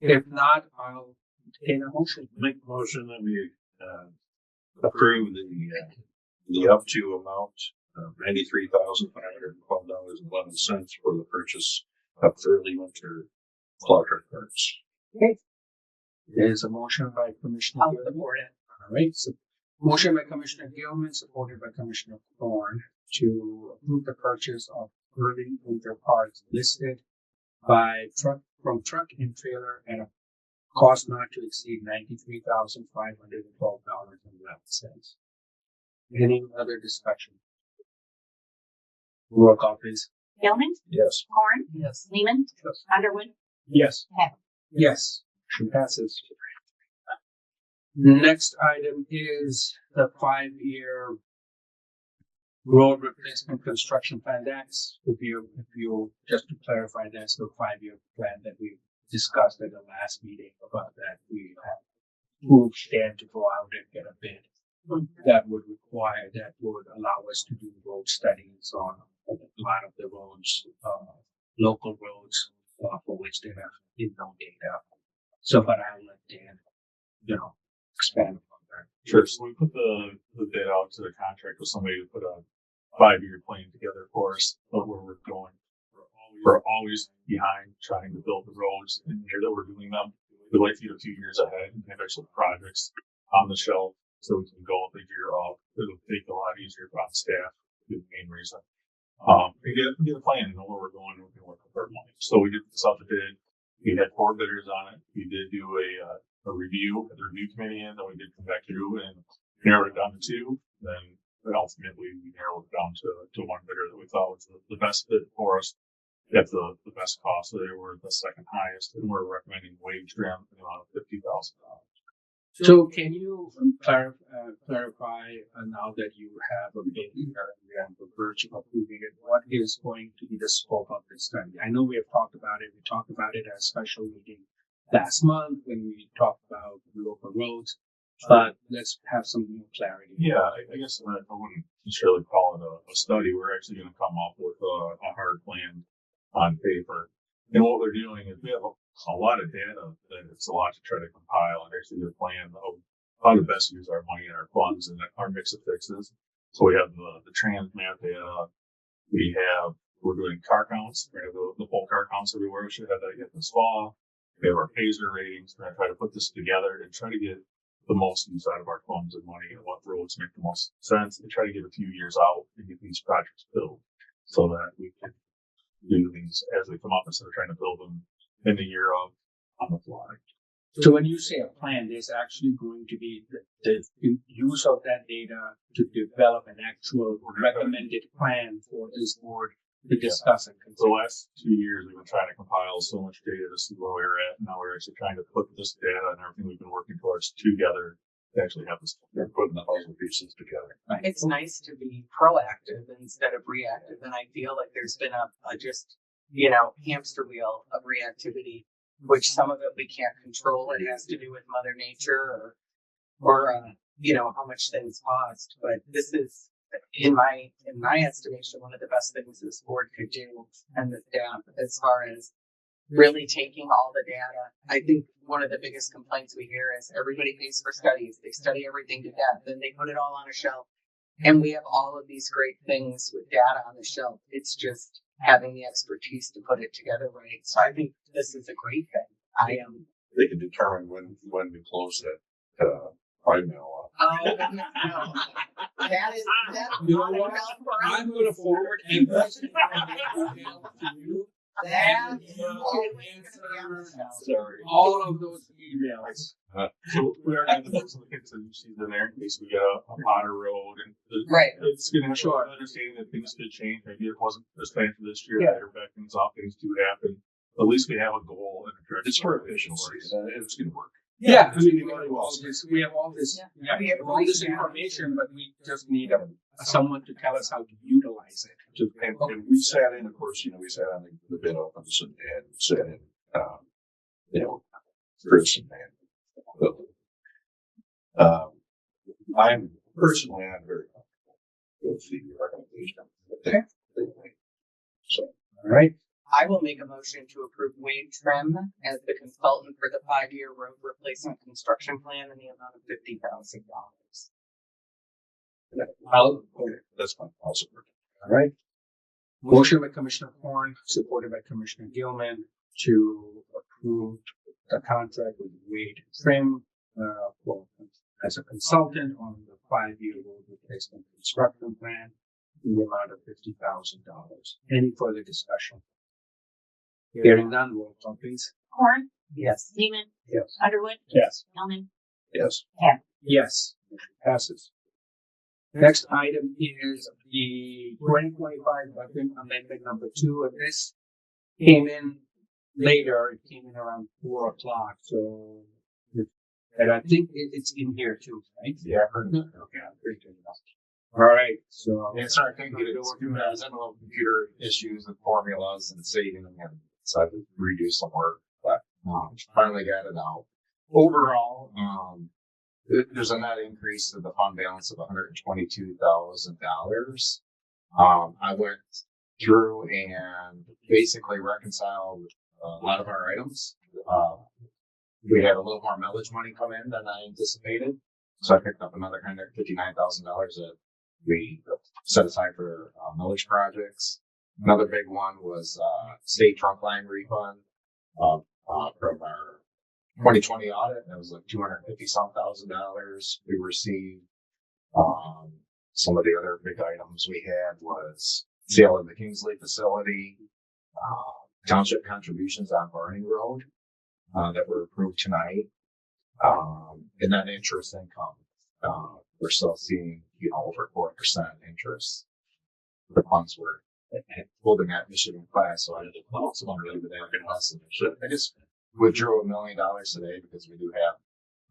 If not, I'll entertain a motion. Make a motion that we approve the up to amount of $93,512.11 for the purchase of early winter plow truck parts. There's a motion by Commissioner I'll Gilman. support it. All right, so motion by Commissioner Gilman, supported by Commissioner Thorne, to approve the purchase of early winter parts listed by from truck and trailer at a cost not to exceed $93,512.11. Any other discussion? Roll call, please. Gilman, Yes. Horn, Yes. Lehman, Underwood, Yes. Heck. Yes. Motion passes. Next item is the 5-year road replacement construction plan. That's, if you just to clarify, that's the 5-year plan that we discussed at the last meeting about that. We have moved Dan to go out and get a bid that would allow us to do road studies on a lot of the roads, local roads, for which they have no data. So, but I'll let Dan, expand on that. Sure. So we put the bid out to the contract with somebody to put a 5-year plan together for us of where we're going. We're always behind trying to build the roads in the year that we're doing them. We like to get a few years ahead and have actual projects on the shelf so we can go the year up. It'll take a lot easier for our staff. The main reason. Get a plan, know where we're going, we can work with our money. So we did this out the bid. We had 4 bidders on it. We did do a review at the review committee, and then we did come back through and narrowed it down to 2. Then ultimately we narrowed it down to 1 bidder that we thought was the best bid for us at the best cost. So they were the second highest, and we're recommending wage trim in the amount of $50,000. So can you clarify now that you have a bid here, you have the verge of approving it, what is going to be the scope of this study? I know we have talked about it. We talked about it at a special meeting last month when we talked about local roads, but let's have some more clarity. Yeah, I guess I wouldn't necessarily call it a study. We're actually going to come up with a hard plan on paper. And what we're doing is we have a lot of data that it's a lot to try to compile and actually do a plan of how to best use our money and our funds and our mix of fixes. So we have the Transmat data. We're doing car counts. We have the full car counts everywhere. We should have that yet this fall. We have our Pacer ratings. We're going to try to put this together and try to get the most use out of our funds and money and what roads make the most sense and try to get a few years out and get these projects built so that we can do these as they come up instead of trying to build them in the year of on the fly. So when you say a plan, there's actually going to be the use of that data to develop an actual recommended plan for this board to discuss and The consider. last 2 years, we've been trying to compile so much data to see where we're at. Now we're actually trying to put this data and everything we've been working towards together to actually have this. They're putting the puzzle pieces together. It's nice to be proactive instead of reactive, and I feel like there's been a just hamster wheel of reactivity, which some of it we can't control. It has to do with Mother Nature or how much things cost. But this is, in my estimation, one of the best things this board could do and the staff as far as really taking all the data. I think one of the biggest complaints we hear is everybody pays for studies. They study everything to death, then they put it all on a shelf. And we have all of these great things with data on the shelf. It's just having the expertise to put it together right. So I think this is a great thing. they can determine when to close that, email. Oh, no. That is, that's You know not what? enough for us. I'm gonna forward every single email to you. That is You always can gonna be answer on the Sorry. all of those emails. So we are going to put some contingencies in there in case we get a Potter Road and Right. it's going to Sure. show understanding that things could change. Maybe it wasn't as planned for this year. Yeah. Later back things off, things do happen. At least we have a goal and a direction. It's for efficiency, and it's going to work. Yeah, I mean, we have all this, Yeah. we have all this information, but we just need someone to tell us how to utilize it. And we sat in, of course, we sat on the bid opens and sat in, Chris and I'm personally, I'm very comfortable with the recommendation. So, All right. I will make a motion to approve Wade Trim as the consultant for the 5-year road replacement construction plan in the amount of $50,000. that's fine. I'll support it. All right. Motion by Commissioner Horn, supported by Commissioner Gilman, to approve the contract with Wade Trim as a consultant on the 5-year road replacement construction plan in the amount of $50,000. Any further discussion? Hearing none, roll call please. Horn, Yes. Seaman, Yes. Underwood, Yes. Gilman, Yes. Yes. Motion passes. Next item is the 2025 budget amendment number 2, and this came in later. It came in around 4 o'clock, so, and I think it's in here too, right? Yeah. Okay, great. All right, so. Yeah, sorry, I couldn't get it working. I was having a little computer issues with formulas and saving them, and so I had to redo some work, but finally got it out. Overall, there's a net increase to the fund balance of $122,000. I went through and basically reconciled a lot of our items. We had a little more millage money come in than I anticipated, so I picked up another $159,000 that we set aside for millage projects. Another big one was state trunk line refund from our 2020 audit. That was like $250,000 we received. Some of the other big items we had was sale of the Kingsley facility, township contributions on Barney Road that were approved tonight, and then interest income. We're still seeing over 4% interest. The funds were holding at Michigan class, so I did some really good less. I just withdrew $1 million today because we do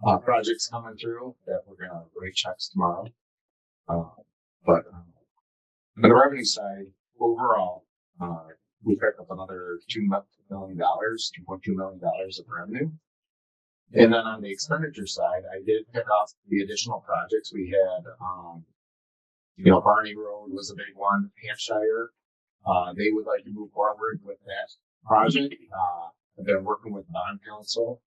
have projects coming through that we're going to write checks tomorrow. But on the revenue side, overall, we picked up another $2 million, $2.2 million of revenue. And then on the expenditure side, I did pick off the additional projects we had. Barney Road was a big one. Hampshire, they would like to move forward with that project. I've been working with bond council.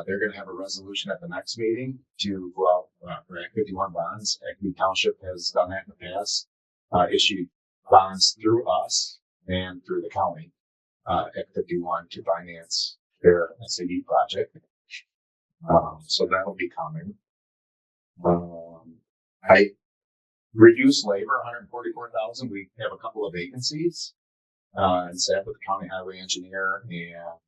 They're going to have a resolution at the next meeting to go out for Act 51 bonds. Acme Township has done that in the past, issued bonds through us and through the county, Act 51 to finance their SAD project. So that'll be coming. I reduced labor, 144,000. We have a couple of vacancies, and sat with the county highway engineer and,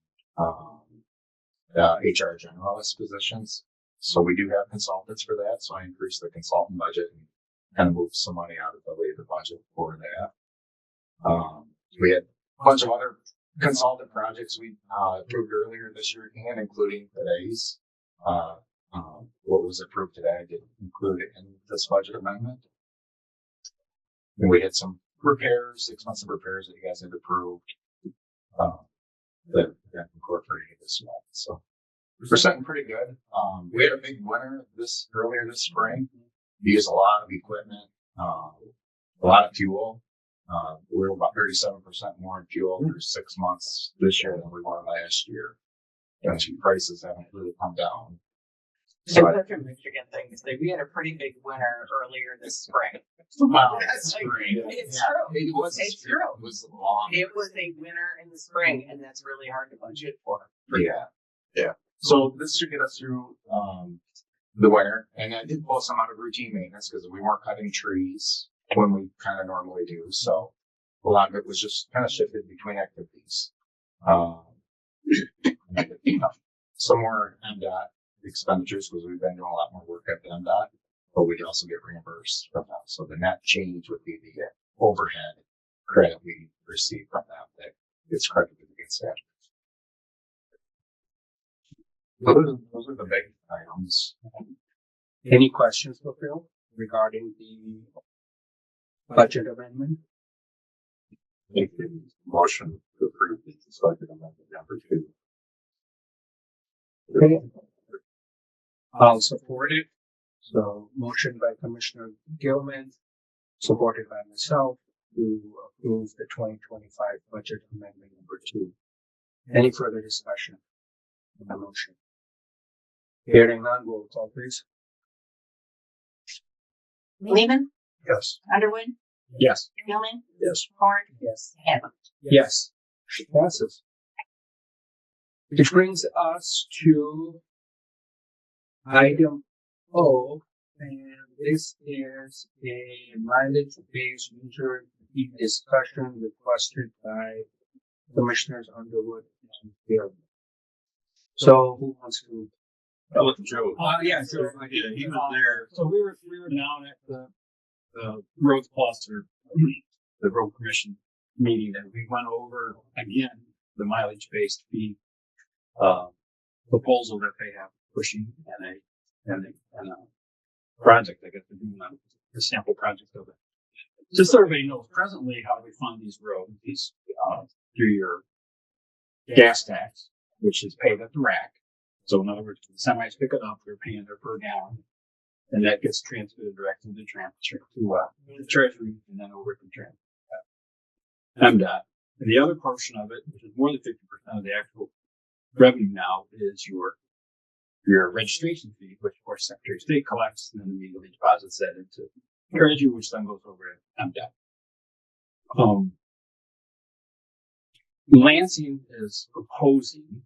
HR generalist positions. So we do have consultants for that. So I increased the consultant budget and kind of moved some money out of the labor budget for that. We had a bunch of other consultant projects we approved earlier this year, and including today's. What was approved today, I didn't include it in this budget amendment. And we had some repairs, expensive repairs that you guys had approved, that got incorporated this month. So we're sitting pretty good. We had a big winter earlier this spring. We used a lot of equipment, a lot of fuel. We were about 37% more in fuel for 6 months this year than we were last year. And prices haven't really come down. So that's a Michigan thing. We had a pretty big winter earlier this spring. Well, That's like- spring. it's Yeah, true. It was It's true. true. It was long. It was a winter in the spring, and that's really hard to budget for. Yeah. So this should get us through, the winter. And I did pull some out of routine maintenance because we weren't cutting trees when we kind of normally do. So a lot of it was just kind of shifted between activities. Some more MDOT expenditures because we've been doing a lot more work at the MDOT, but we also get reimbursed from them. So the net change would be the overhead credit we receive from them that gets credited against that. Those are the big items. Any questions for Phil regarding the budget amendment? Make the motion to approve the budget amendment number 2. Okay. I'll support it. So motion by Commissioner Gilman, supported by myself, to approve the 2025 budget amendment number 2. Any further discussion on the motion? Hearing none, roll call please. Lehman, Yes. Underwood, Yes. Gilman, Yes. Horn, Yes. Hadley. Yes. It passes. Which brings us to item O, and this is a mileage-based user fee discussion requested by Commissioners Underwood and Field. So who wants to? Joe. Yeah, Joe. Yeah, he was there. So we were down at the Roads Plus or the Road Commission meeting, and we went over again the mileage-based fee proposal that they have pushing and a project. I guess they're doing a sample project of it. Just so everybody knows, presently how we fund these roads is through your gas tax, which is paid at the rack. So in other words, the semis pick it up, they're paying their per gallon, and that gets transmitted directly to the Treasury and then over to MDOT. And the other portion of it, which is more than 50% of the actual revenue now, is your registration fee, which of course Secretary of State collects and then immediately deposits that into Treasury, which then goes over to MDOT. Lansing is proposing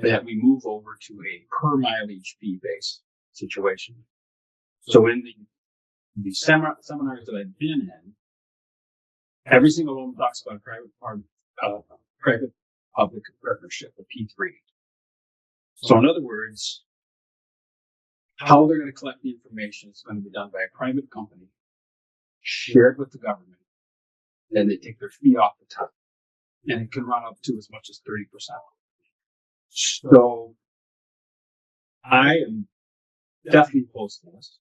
that we move over to a per mileage fee based situation. So in the seminars that I've been in, every single one talks about private public partnership, a P3. So in other words, how they're going to collect the information is going to be done by a private company, shared with the government, and they take their fee off the top. And it can run up to as much as 30%. So I am definitely opposed to this.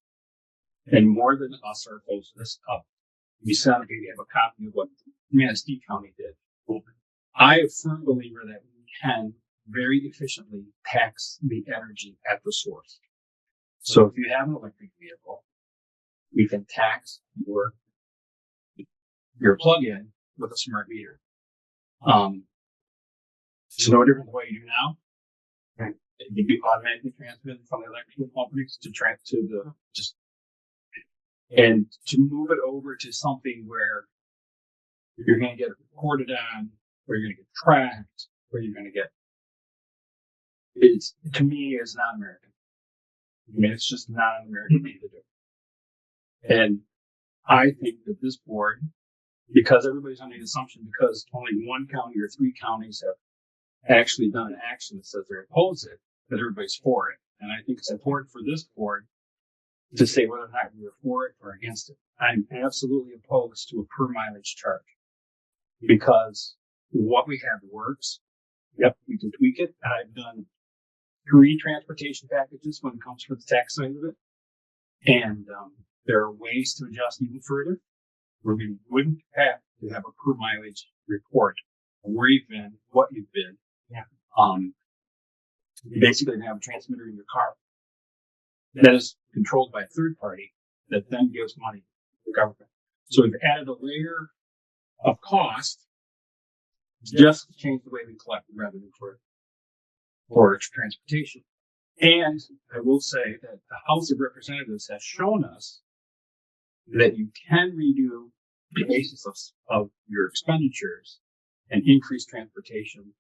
And more than us are opposed to this. We have a copy of what Manistee County did. I am a firm believer that we can very efficiently tax the energy at the source. So if you have an electric vehicle, we can tax your plug-in with a smart meter. It's no different than what you do now. You'd be automatically transmitted from the electrical companies and to move it over to something where you're going to get reported on, where you're going to get tracked, where you're going to get, to me, is not American. I mean, it's just not an American thing to do. And I think that this board, because everybody's under the assumption, because only one county or 3 counties have actually done an action that says they oppose it, that everybody's for it. And I think it's important for this board to say whether or not we're for it or against it. I'm absolutely opposed to a per mileage charge because what we have works. Yep, we can tweak it. And I've done 3 transportation packages when it comes to the tax side of it. And there are ways to adjust even further where we wouldn't have to have a per mileage report of where you've been, what you've been. Yeah. You basically have a transmitter in your car that is controlled by a third party that then gives money to the government. So we've added a layer of cost just to change the way we collect the revenue for transportation. And I will say that the House of Representatives has shown us that you can redo the basis of your expenditures and increase transportation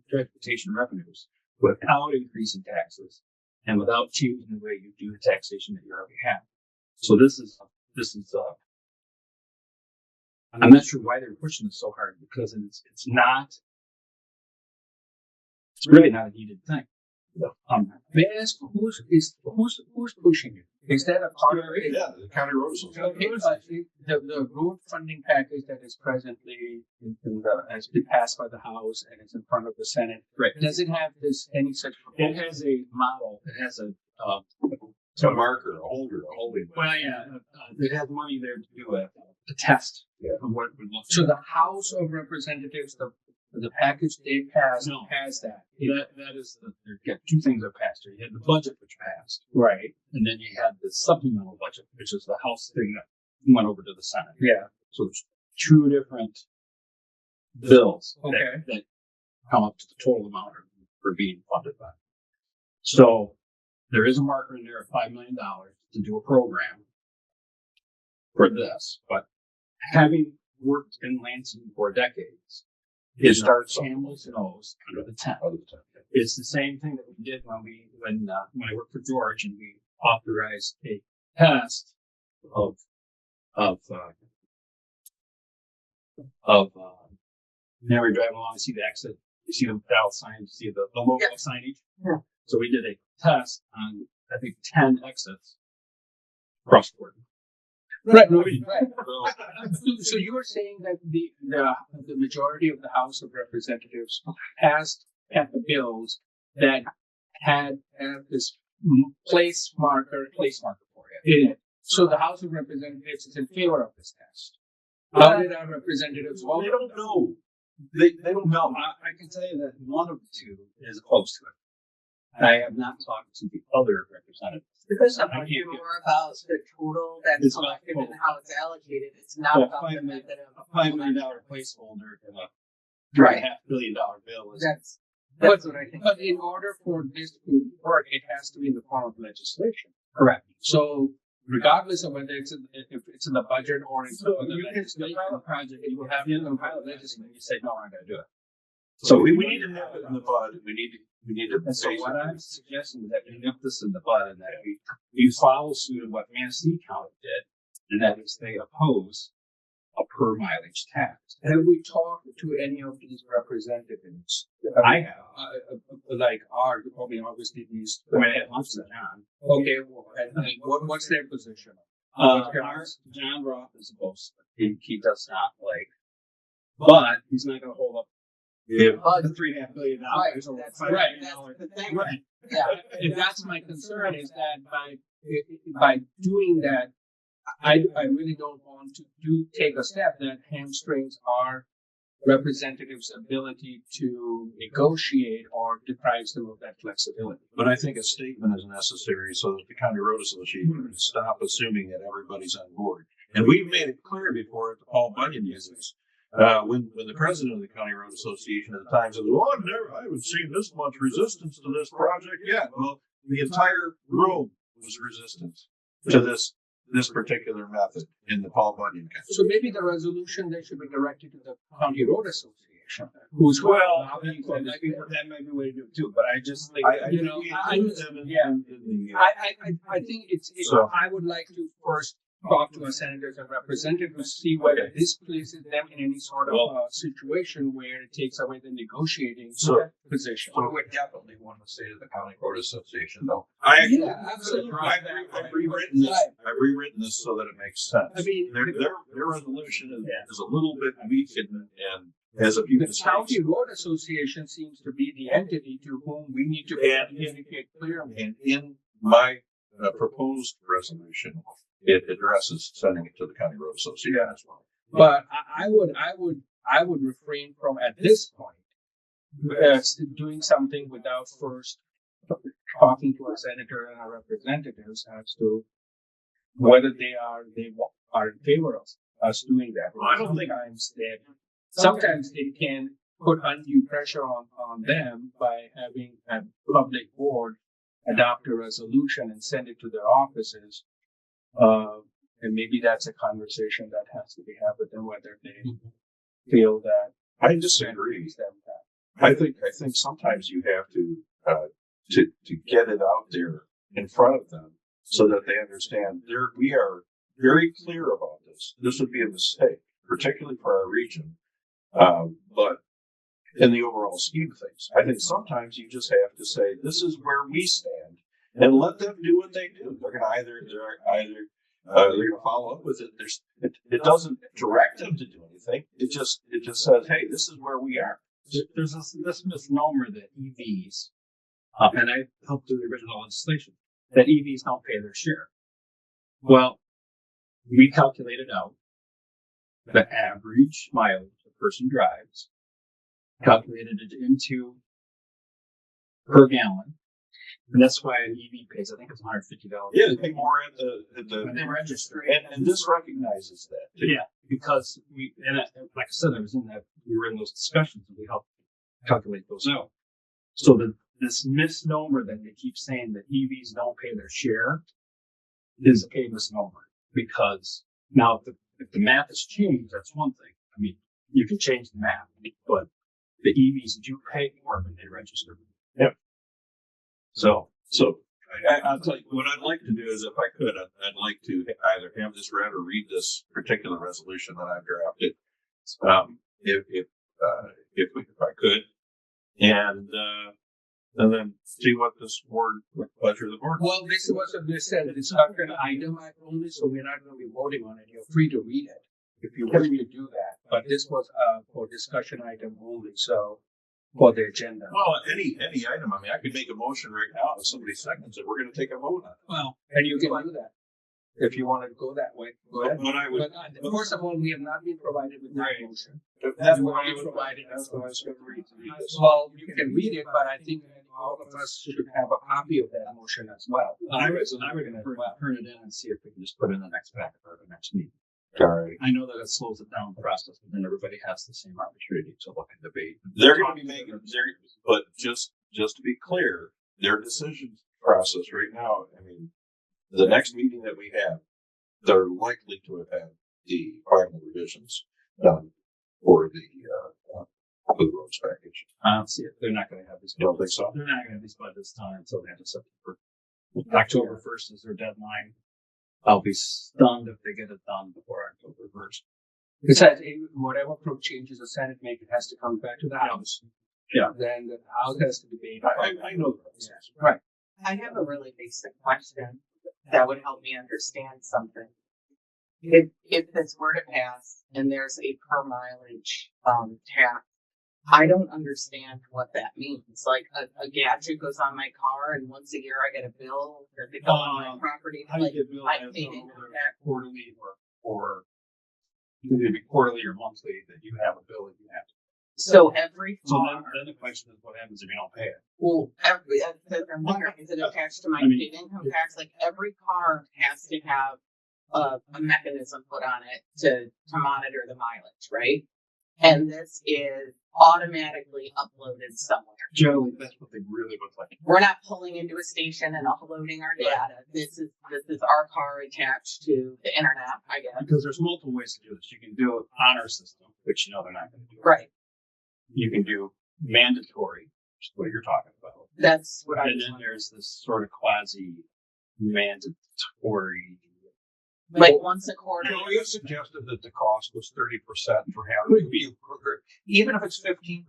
transportation revenues without increasing taxes and without changing the way you do the taxation that you already have. So this is, I'm not sure why they're pushing this so hard because it's really not a needed thing. May I ask who's pushing it? Is that a part of it? Yeah, the county road association. Okay, but the road funding package that is presently has been passed by the House and is in front of the Senate. Right. Does it have any such? It has a model. It has a A marker, a holder, a holding. well, yeah, it has money there to do a test of what it would look. So the House of Representatives, the package they passed No. has that. That is there got two things that passed here. You had the budget which passed, Right. and then you had the supplemental budget, which is the House thing that went over to the Senate. Yeah. So there's two different bills Okay. that come up to the total amount for being funded by. So there is a marker in there of $5 million to do a program for this, but having worked in Lansing for decades, It starts Camels knows under the tent. It's the same thing that we did when I worked for George and we authorized a test of now we drive along and see the exit, you see the dial sign, you see the logo signage. Yeah. So we did a test on I think 10 exits across the board. Right. So you were saying that the majority of the House of Representatives passed the bills that had this place marker for it in it. So the House of Representatives is in favor of this test. How did our representatives vote? They don't know. They don't know. I can tell you that one of the two is opposed to it. I have not talked to the other representatives. Because I'm I can't talking get- more about the total that's It's about collected and total. how it's allocated. It's not So about the method of. a $5 million placeholder and a Right. $3.5 billion bill is That's But, what I think. but in order for this to work, it has to be in the form of legislation. correct. So regardless of whether if it's in the budget or in some other You can legislation, file a project, you will have to compile legislation. You say, no, I'm going to do it. So we need to nip it in the bud. We need to. And so what I'm suggesting is that we nip this in the bud and that we follow suit of what Manistee County did, and that is they oppose a per mileage tax. have we talked to any of these representatives? I have. Like obviously these. I mean, I had lunch with John. Okay, well, and what's their position? John Roth is opposed. He does not like, but he's not going to hold up the $3.5 billion Right, or that's $5 right. million. That's the thing. Right. Yeah. And that's my concern is that by doing that, I really don't want to take a step that hamstrings our representatives' ability to negotiate or deprives them of that flexibility. But I think a statement is necessary so that the county road association can stop assuming that everybody's on board. And we've made it clear before at the Paul Bunyan meetings, when the president of the county road association at the time said, "Well, I haven't seen this much resistance to this project yet." Well, the entire room was resistant to this particular method in the Paul Bunyan case. So maybe the resolution that should be directed to the county road association, who's lobbying for this. That might be a way to do it too, but I just think, I You know, think we I- include them in yeah. the, I think it's So- I would like to first talk to our senators and representatives to see whether this places them in any sort of situation where it takes away the negotiating So- position. So we definitely want to say to the county road association, though. I actually, Yeah, absolutely. I've rewritten this. I've rewritten this so that it makes sense. I mean, their resolution is a little bit weak and has a few the mistakes. county road association seems to be the entity to whom we need to communicate clearly. And in my proposed resolution, it addresses sending it to the county road association as well. But I would refrain from at this point doing something without first talking to a senator and our representatives as to whether they are in favor of us doing that. Well, I don't think- Sometimes it can put undue pressure on them by having a public board adopt a resolution and send it to their offices. And maybe that's a conversation that has to be had with them, whether they feel that. I disagree. I think sometimes you have to get it out there in front of them so that they understand we are very clear about this. This would be a mistake, particularly for our region. But in the overall scheme of things, I think sometimes you just have to say, this is where we stand, and let them do what they do. They're going to they're going to follow up with it. It doesn't direct them to do anything. It just says, hey, this is where we are. There's this misnomer that EVs, and I helped do the original legislation, that EVs don't pay their share. Well, we calculated out the average mileage a person drives, calculated it into per gallon, and that's why an EV pays, I think it's $150. Yeah, they pay more at the When they register. and this recognizes that. Yeah, because like I said, we were in those discussions and we helped calculate those out. So this misnomer that they keep saying that EVs don't pay their share is a misnomer, because now if the math has changed, that's one thing. I mean, you can change the math, but the EVs do pay more when they register. Yep. So I'll tell you what I'd like to do is, if I could, I'd like to either have this read or read this particular resolution that I've drafted, if I could, and then see what pleasure of the board. Well, this is what they said. It's not an item only, so we're not going to be voting on it. You're free to read it if you wish to do that. But this was for discussion item only, so for the agenda. Well, any item. I mean, I could make a motion right now. If somebody seconds it, we're going to take a vote on it. Well, and you can do that if you want to go that way. Go ahead. But I would. But first of all, we have not been provided with that motion. That's We what I will be would. provided. That's what I was going to read. Well, you can read it, but I think that all of us should have a copy of that motion as well. I would turn it in and see if we can just put it in the next packet for the next meeting. All right. I know that it slows it down the process, but then everybody has the same opportunity to look and debate. They're going to be making, but just to be clear, their decision process right now, I mean, the next meeting that we have, they're likely to have had the final revisions done for the roads package. I don't see it. They're not going to have these. You don't think so? They're not going to have these budgets done until the end of September. October 1st is their deadline. I'll be stunned if they get it done before October 1st. Besides, whatever changes the Senate make, it has to come back to the House. Yeah. Then the House has to debate. I know that. Right. I have a really basic question that would help me understand something. If this were to pass and there's a per mileage tax, I don't understand what that means. Like a gadget goes on my car, and once a year I get a bill that they go on my property. How Like, do you get billed I as paid though income they're tax. quarterly or either be quarterly or monthly that you have a bill that you have to. So every So car, then the question is, what happens if you don't pay it? well, I'm wondering, is it attached to my I mean, paid income tax? Like every car has to have a mechanism put on it to monitor the mileage, right? And this is automatically uploaded somewhere. Generally, that's what they really look like. We're not pulling into a station and uploading our data. This is our car attached to the internet, I guess. Because there's multiple ways to do this. You can do it on our system, which you know they're not going to do. Right. You can do mandatory, which is what you're talking about. That's what I And was then wondering. there's this sort of quasi mandatory. Like once a quarter. You know, you suggested that the cost was 30% for having you, even if it's 15%.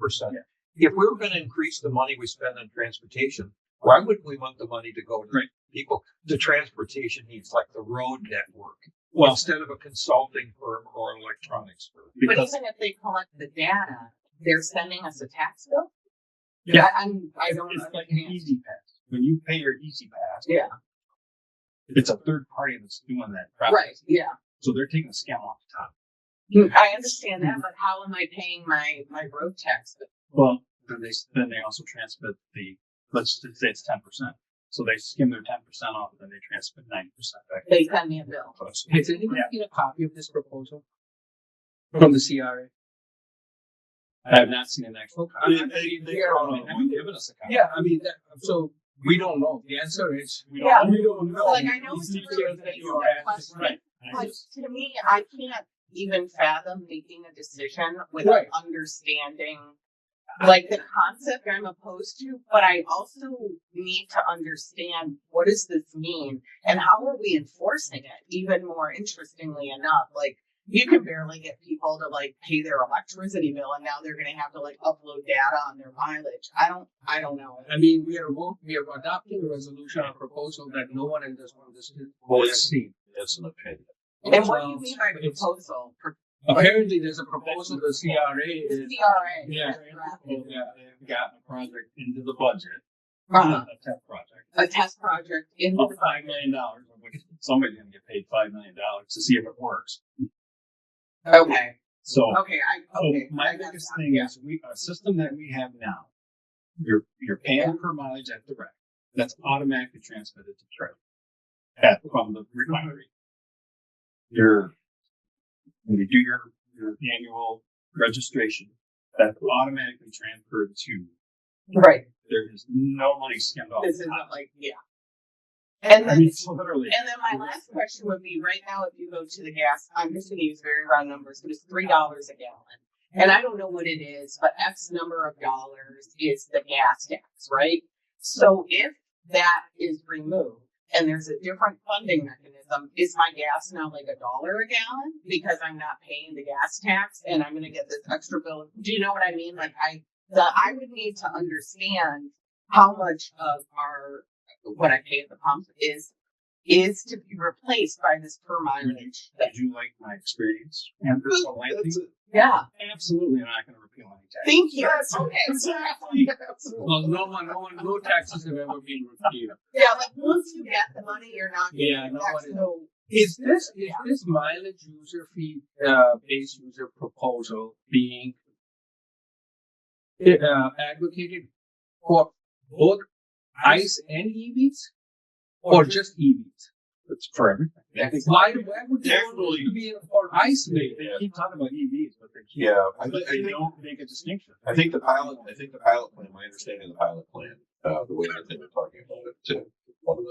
If we were going to increase the money we spend on transportation, why wouldn't we want the money to go to people? The transportation needs, like the road network, Well, instead of a consulting firm or an electronics firm. But because even if they collect the data, they're sending us a tax bill? Yeah. I don't it's like an understand. Easy Pass. When you pay your Easy Pass, Yeah. it's a third party that's doing that process. Right, yeah. So they're taking a scam off the top. I understand that, but how am I paying my road tax bill? Well, then they also transmit let's just say it's 10%. So they skim their 10% off, and then they transmit 90% back. They send me a bill. Has anyone seen a copy of this proposal from the CRA? I have not seen an actual copy. They haven't given us a copy. Yeah, I mean, so we don't know. The answer is we Yeah. don't know. Like, I know These it's a details really that basic you asked. question. Right. But to me, I can't even fathom making a decision without Right. understanding Like the concept I'm opposed to, but I also need to understand what does this mean and how are we enforcing it? Even more interestingly enough, like you can barely get people to like pay their electricity bill and now they're going to have to like upload data on their mileage. I don't know. I mean, we are adopting a resolution or proposal that no one in this room Well, has seen. It's an opinion. And what do you mean by proposal? Apparently, there's a proposal to CRA. The CRA. Yeah. They've gotten a project into the budget, Uh-huh. a test project, A test project in of the $5 million, of which somebody's going to get paid $5 million to see if it works. Okay. So, my I got biggest that. thing is a system that we have now. You're paying per mileage at the rec. That's automatically transmitted to trade from the refinery. When you do your annual registration, that's automatically transferred to. Right. There is no money skimmed off. This the isn't top. like, yeah. And I then, mean, it's literally. and then my last question would be, right now, if you go to the gas, I'm just gonna use very round numbers, but it's $3 a gallon. And I don't know what it is, but X number of dollars is the gas tax, right? So if that is removed and there's a different funding mechanism, is my gas now like $1 a gallon because I'm not paying the gas tax and I'm gonna get this extra bill? Do you know what I mean? Like I would need to understand how much of what I pay at the pump is to be replaced by this per mileage. Did you like my experience? And this one, Yeah. absolutely not going to repeal any tax. Thank you. Exactly. Well, no taxes have ever been repealed. Yeah, like once you get the money, you're not getting Yeah, it no back. one is. So Is this mileage user fee based user proposal being advocated for both ICE and EVs, or just EVs? It's for everything. Why would they want it to be for ICE? They keep talking about EVs, but they keep, Yeah, they don't make a distinction. I think the pilot plan, my understanding of the pilot plan, the way that they were talking about it to one of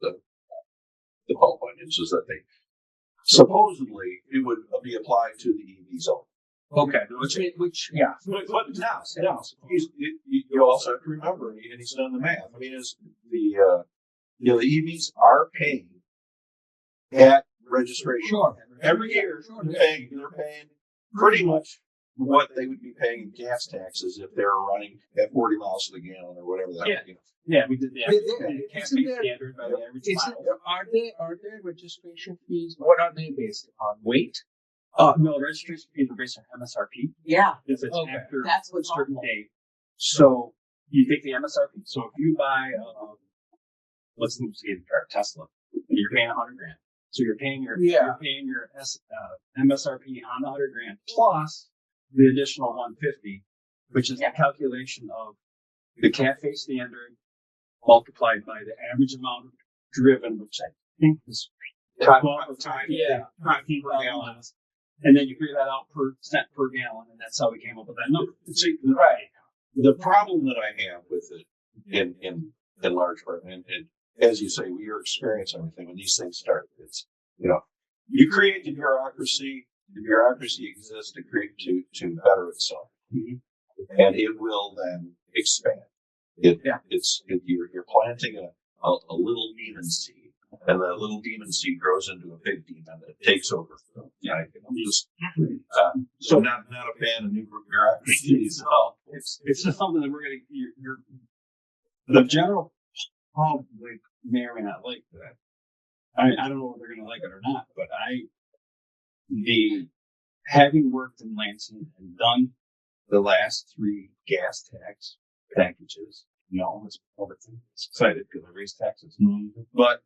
the PowerPoint is that they supposedly it would be applied to the EV zone. Okay, which yeah. But now, you also have to remember, and he's done the math. I mean, is the EVs are paying at registration. Sure. Every year, Sure. they're paying pretty much what they would be paying in gas taxes if they were running at 40 miles to the gallon or whatever that. Yeah. You know. Yeah, we did the Isn't campaign there- standard by the average mile. Are there registration fees? What are they based on? Weight? No, registration fees are based on MSRP. yeah, If it's Okay. after that's a what's certain awful. date. So you take the MSRP. So if you buy, let's say a car, Tesla, you're paying $100,000. So you're paying your MSRP on the $100,000 plus the additional $150, which is the calculation of the CAFE standard multiplied by the average amount driven, which I think is 12 or 15 per gallon. And then you figure that out per cent per gallon, and that's how we came up with that number. Right. The problem that I have with it in large part, and as you say, we are experiencing everything when these things start. It's, you create the bureaucracy. The bureaucracy exists to better itself, and it will then expand. You're planting a little demon seed, and the little demon seed grows into a big demon that takes over. So not a fan of new bureaucracy. So It's just something that we're going to, the general public may or may not like that. I don't know if they're going to like it or not, but having worked in Lansing and done the last 3 gas tax packages, it's excited because I raised taxes. But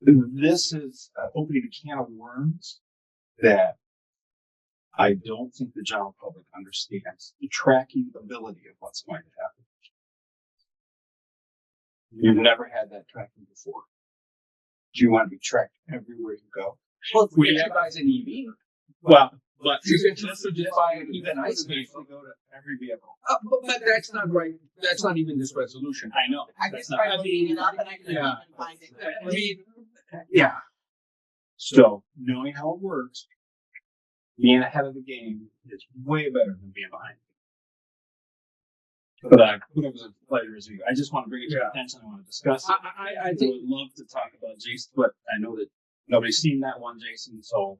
this is opening a can of worms that I don't think the general public understands the tracking ability of what's going to happen. You've never had that tracking before. Do you want to be tracked everywhere you go? Well, if you buys an EV, Well, but you can just buy an even ICE vehicle. go to every vehicle. But that's not right. That's not even this resolution. I know. I That's just not- tried looking it up and I couldn't Yeah. even find it. I mean, yeah. So knowing how it works, being ahead of the game is way better than being behind. But whatever's a pleasure is you. I just want to bring it to your attention. I want to discuss it. I would love to talk about Jason, but I know that nobody's seen that one, Jason. So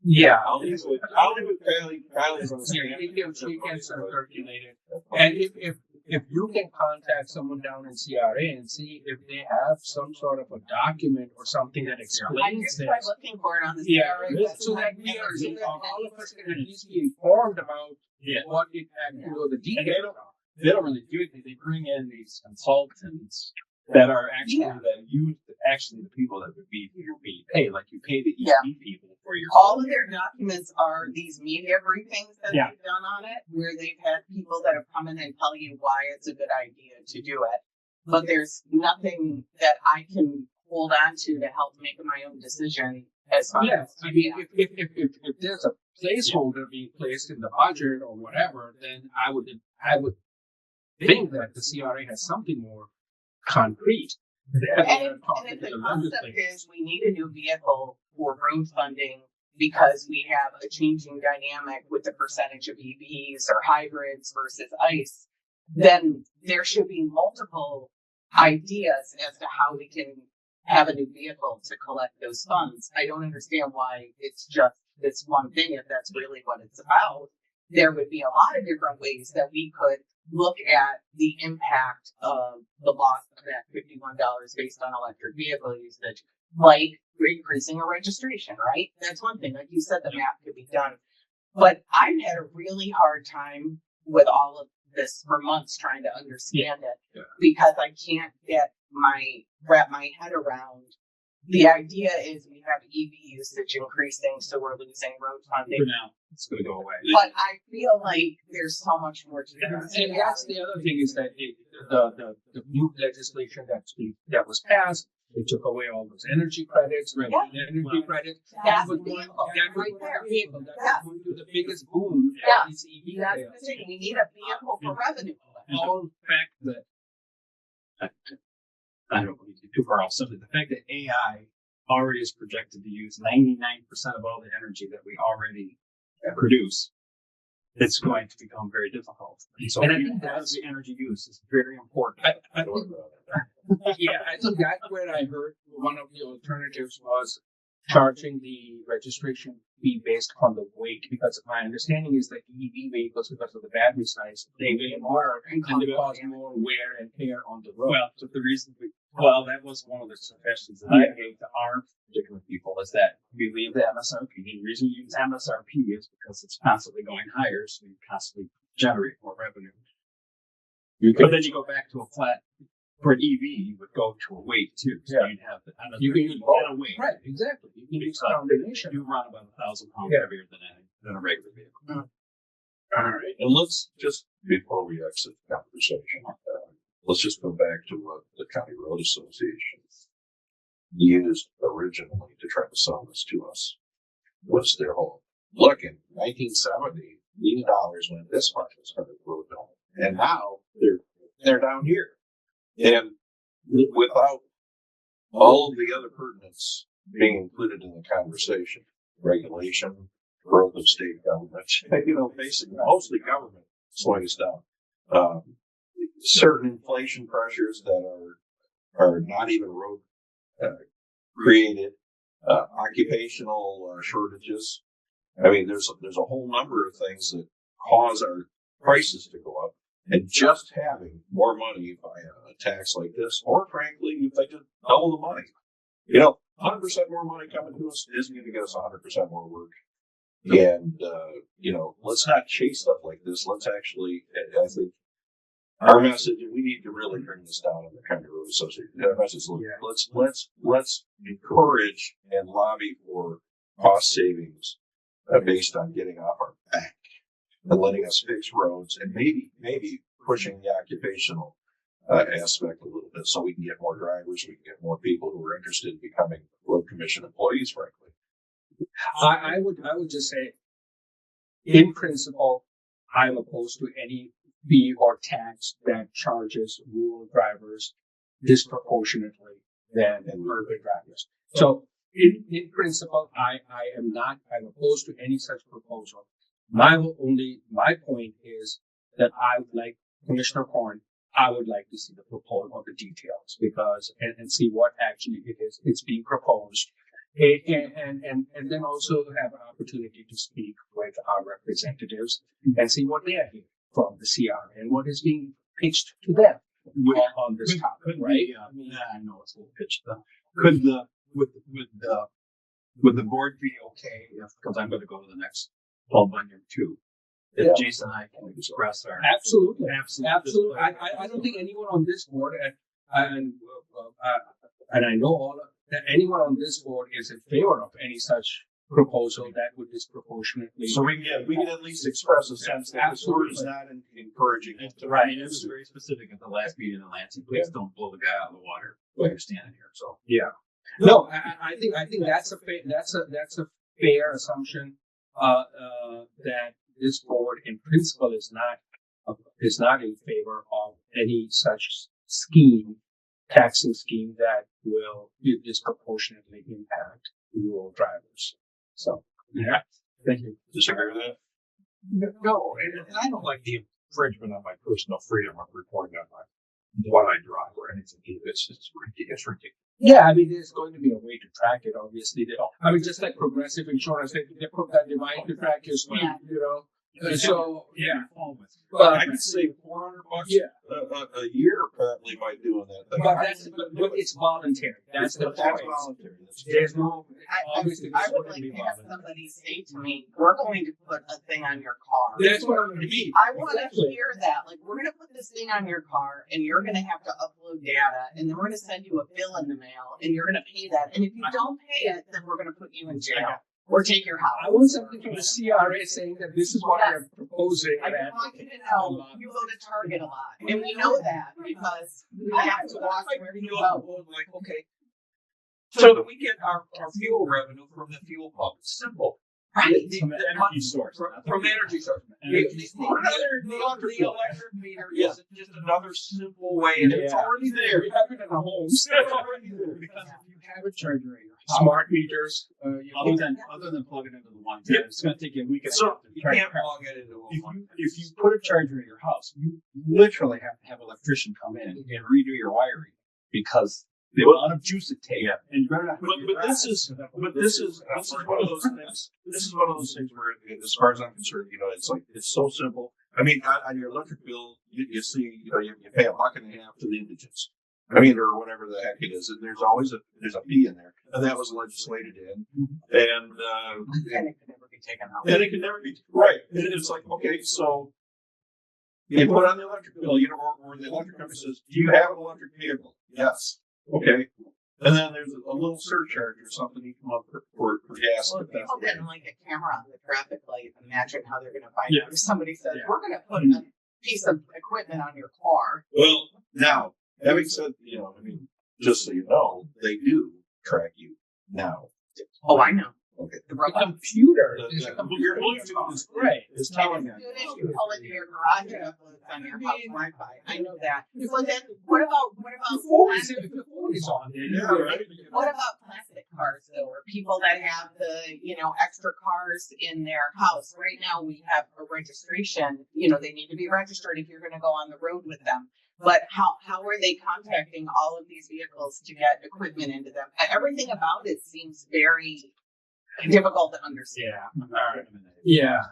Yeah. I'll leave it with Kylie. Kylie's on the Yeah, screen. you can circulate it. And if you can contact someone down in CRA and see if they have some sort of a document or something that I explains just this. tried looking for it on the Yeah, CRA so that website. we are, so that all of us can at least be informed about what it actually, the details are. they don't really do anything. They bring in these consultants that are actually actually the people that would be paid. Like you pay the EV Yeah. people for your All of their documents are these media briefings that Yeah. they've done on it, where they've had people that have come in and tell you why it's a good idea to do it. But there's nothing that I can hold on to help make my own decision as far Yes, as I mean, if there's a placeholder being placed in the budget or whatever, then I would think that the CRA has something more concrete. And if the concept is we need a new vehicle for road funding because we have a changing dynamic with the percentage of EVs or hybrids versus ICE, then there should be multiple ideas as to how we can have a new vehicle to collect those funds. I don't understand why it's just this one thing if that's really what it's about. There would be a lot of different ways that we could look at the impact of the loss of that $51 based on electric vehicle usage, like increasing a registration, right? That's one thing. Like you said, the math could be done. But I've had a really hard time with all of this for months trying to understand it because I can't wrap my head around. The idea is we have EV usage increasing, so we're losing road funding. For now, it's going to go away. But I feel like there's so much more to do. And that's the other thing is that the new legislation that was passed, it took away all those energy credits, right? Yeah. Energy credits. That's was the one- vehicle, that was right there. one vehicle. That Yeah. was going to be the biggest boom. Yeah. These EV That's sales. the thing. We need a vehicle for revenue. All the fact that I don't want to get too far off something. The fact that AI already is projected to use 99% of all the energy that we already produce, it's going to become very difficult. So, And I think that's the energy use is very important. I think, I think that's where I heard one of the alternatives was charging the registration fee based on the weight, because my understanding is that EV vehicles, because of the battery size, they weigh more and they cause more wear and tear on the road. Well, so the reason that was one of the suggestions that I gave to our particular people is that we leave the MSRP. The reason we use MSRP is because it's constantly going higher, so you constantly generate more revenue. But then you go back to a flat. For an EV, you would go to a weight too. So you'd have the You can use and both. a weight. Right, exactly. You can use a They combination. do run about 1,000 pounds Yeah. heavier than a regular vehicle. All right, and let's just, before we exit the conversation, let's just go back to what the County Road Association used originally to try to sell this to us. What's their whole, look, in 1970, $80 went this much as part of the road bill. And now they're down here. And without all of the other pertinence being included in the conversation, regulation, growth of state government, basically mostly government slowing us down. Certain inflation pressures that are not even road created, occupational shortages. I mean, there's a whole number of things that cause our prices to go up. And just having more money via a tax like this, or frankly, if they just double the money, 100% more money coming to us isn't going to get us 100% more work. And, let's not chase stuff like this. Let's actually, I think, our message, we need to really bring this down in the County Road Association. Our message, let's encourage and lobby for cost savings based on getting off our back and letting us fix roads and maybe pushing the occupational aspect a little bit so we can get more drivers, we can get more people who are interested in becoming road commission employees, frankly. I would just say, in principle, I'm opposed to any fee or tax that charges rural drivers disproportionately than urban drivers. So in principle, I'm opposed to any such proposal. My point is that I would like Commissioner Horn, I would like to see the proposal of the details because, and see what actually it's being proposed. And then also have an opportunity to speak with our representatives and see what they are hearing from the CR and what is being pitched to them on this topic, right? I know it's a little pitched. Could the would the board be okay if, because I'm going to go to the next Paul Bunyan too, if Jason and I can express our Absolutely. I don't think anyone on this board and I know that anyone on this board is in favor of any such proposal that would disproportionately. So we can at least express a sense that this board is not encouraging it. Right. It was very specific at the last meeting in Lansing. Please don't blow the guy out of the water while you're standing here. So yeah. No, I think that's a fair assumption that this board in principle is not in favor of any such taxing scheme that will disproportionately impact rural drivers. So yeah, thank you. Disagree with that? No, and I don't like the infringement on my personal freedom of reporting on what I drive or anything. It's ridiculous. Yeah, I mean, there's going to be a way to track it. Obviously, just like Progressive Insurance, they put that device to track your speed. You know. So yeah, I could save $400 a year apparently by doing that. But it's voluntary. That's the point. Voluntary. There's no. I would like to have somebody say to me, "We're going to put a thing on your car." That's what I'm going to be. I want to hear that. Like, we're going to put this thing on your car, and you're going to have to upload data, and then we're going to send you a bill in the mail, and you're going to pay that. And if you don't pay it, then we're going to put you in jail. Or take your house. I want something from the CRA saying that this is what I'm proposing. I want you to know you go to Target a lot. And we know that because we have to watch where you go. Like, okay. So that we get our fuel revenue from the fuel pump. It's simple. Right. From energy source. From energy source. The electric meter is just another simple way, and it's already there. We have it in our homes. It's already there. Because if you have a charger in your house, Smart meters. other than plugging into the one, it's going to take you a week and a So half to you track can't your plug it into a one. if you put a charger in your house, you literally have to have an electrician come in and redo your wiring because the amount of juice it takes. Yeah. And you're not But this is one of those things. This is one of those things where, as far as I'm concerned, it's so simple. I mean, on your electric bill, you see, you pay $1.50 to the indigents. I mean, or whatever the heck it is, and there's always a fee in there, and that was legislated in, and And it can never be taken out. and it can never be right. And it's like, okay, so you put on the electric bill, or the electric company says, "Do you have an electric vehicle?" Yes. Okay. And then there's a little surcharge or something you come up for gas. Well, if if that's people the didn't way. like a camera on the traffic light, imagine how they're going to find Yeah. out if somebody says, Yeah. "We're going to put a piece of equipment on your car." Well, now, having said, I mean, just so you know, they do track you now. Oh, I know. Okay. The A robot. computer. The- There's a the- computer. your Bluetooth is Right. It's telling As you. soon as you pull into your garage, it uploads on your house Wi-Fi. I know that. So then, what about The phone is on there. Yeah, right. what about plastic cars though, or people that have the extra cars in their house? Right now, we have a registration. They need to be registered if you're going to go on the road with them. But how are they contacting all of these vehicles to get equipment into them? Everything about it seems very difficult to understand. Yeah. All right. Yeah.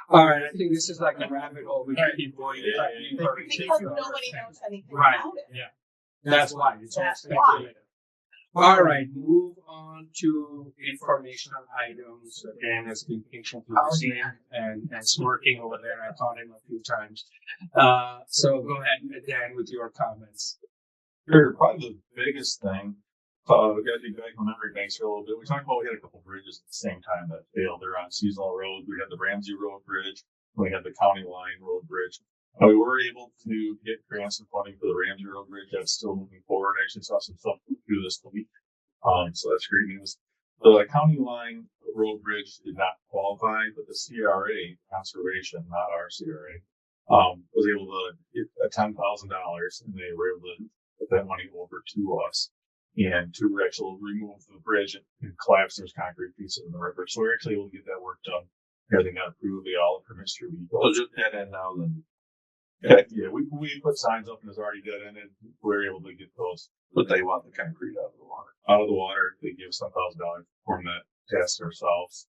All right. I think this is like a rabbit hole. We can keep going. Because nobody knows anything Right. about it. Yeah. That's why. It's all That's speculative. All right. Move on to informational items. Dan has been patiently listening and smirking over there. I caught him a few times. So go ahead, Dan, with your comments. Sure. Probably the biggest thing, we got to dig back on memory banks here a little bit. We talked about we had a couple bridges at the same time that failed. They're on seasonal roads. We had the Ramsey Road Bridge. We had the County Line Road Bridge. We were able to get grants and funding for the Ramsey Road Bridge. That's still moving forward. I actually saw some stuff through this week. So that's great news. The County Line Road Bridge did not qualify, but the CRA, Conservation, not our CRA, was able to get $10,000, and they were able to put that money over to us. and to actually remove the bridge and collapse those concrete pieces in the river. So we're actually able to get that work done. Everything got approved, all the permits to be So built. just head in now then. Yeah, we put signs up and it's already dead ended. We're able to get those But they want the concrete out of the water. out of the water. They give us $1,000 to perform that test ourselves.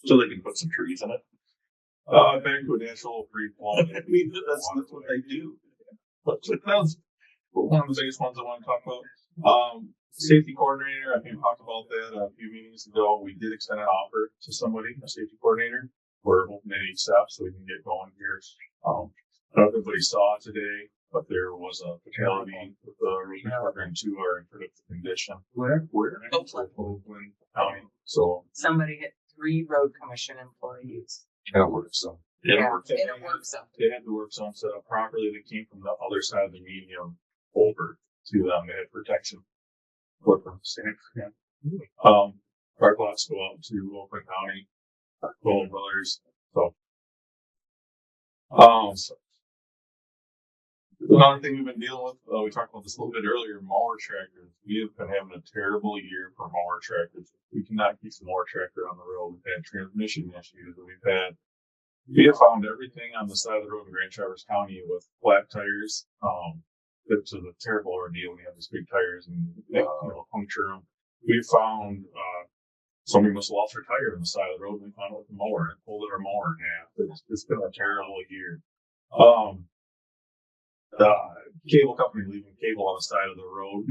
So they can put some trees in it. Back to a natural free flow. I mean, that's what they do. But that was one of the biggest ones I want to talk about. Safety coordinator, I think we talked about that a few meetings ago. We did extend an offer to somebody, a safety coordinator. We're hoping to take steps so we can get going here. I don't know if everybody saw it today, but there was a fatality with the roofing program two are in critical condition. Where? Oakland County. So Somebody hit 3 road commission employees. That works. So it Yeah, worked. in a work zone. They had the work zone set up properly. They came from the other side of the medium over to them. They had protection. Park lots go out to Oakland County, Golden Brothers. So, another thing we've been dealing with, we talked about this a little bit earlier, mower tractors. We have been having a terrible year for mower tractors. We cannot keep the mower tractor on the road. We've had transmission issues. We have found everything on the side of the road in Grand Traverse County with flat tires. It's a terrible ordeal when you have these big tires and puncture them. We found somebody must have lost their tire on the side of the road. We found it with the mower and pulled our mower in half. It's been a terrible year. The cable company leaving cable on the side of the road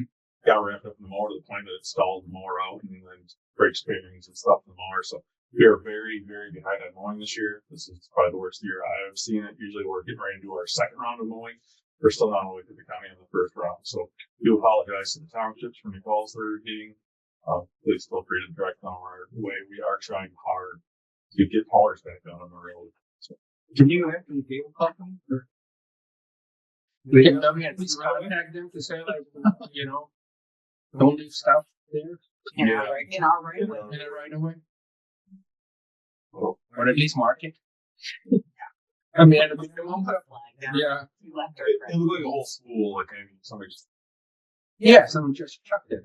got wrapped up in the mower to the point that it stalled the mower out and then breaks bearings and stuff in the mower. So we are very, very behind on mowing this year. This is probably the worst year I've seen it. Usually we're getting ready to do our second round of mowing. We're still not all the way to the county in the first round. So we do apologize to the townships for any calls they're getting. Please feel free to direct them our way. We are trying hard to get mowers back out on the road. So, Can you act with the cable company? Or? Can we at least contact them to say, like, don't leave stuff there In our right of way. in it right away? Or at least mark it? I mean, at a minimum. Put a flag down. Yeah. You left our it friend. looked like a whole school, like maybe somebody just Yeah, someone just chucked it.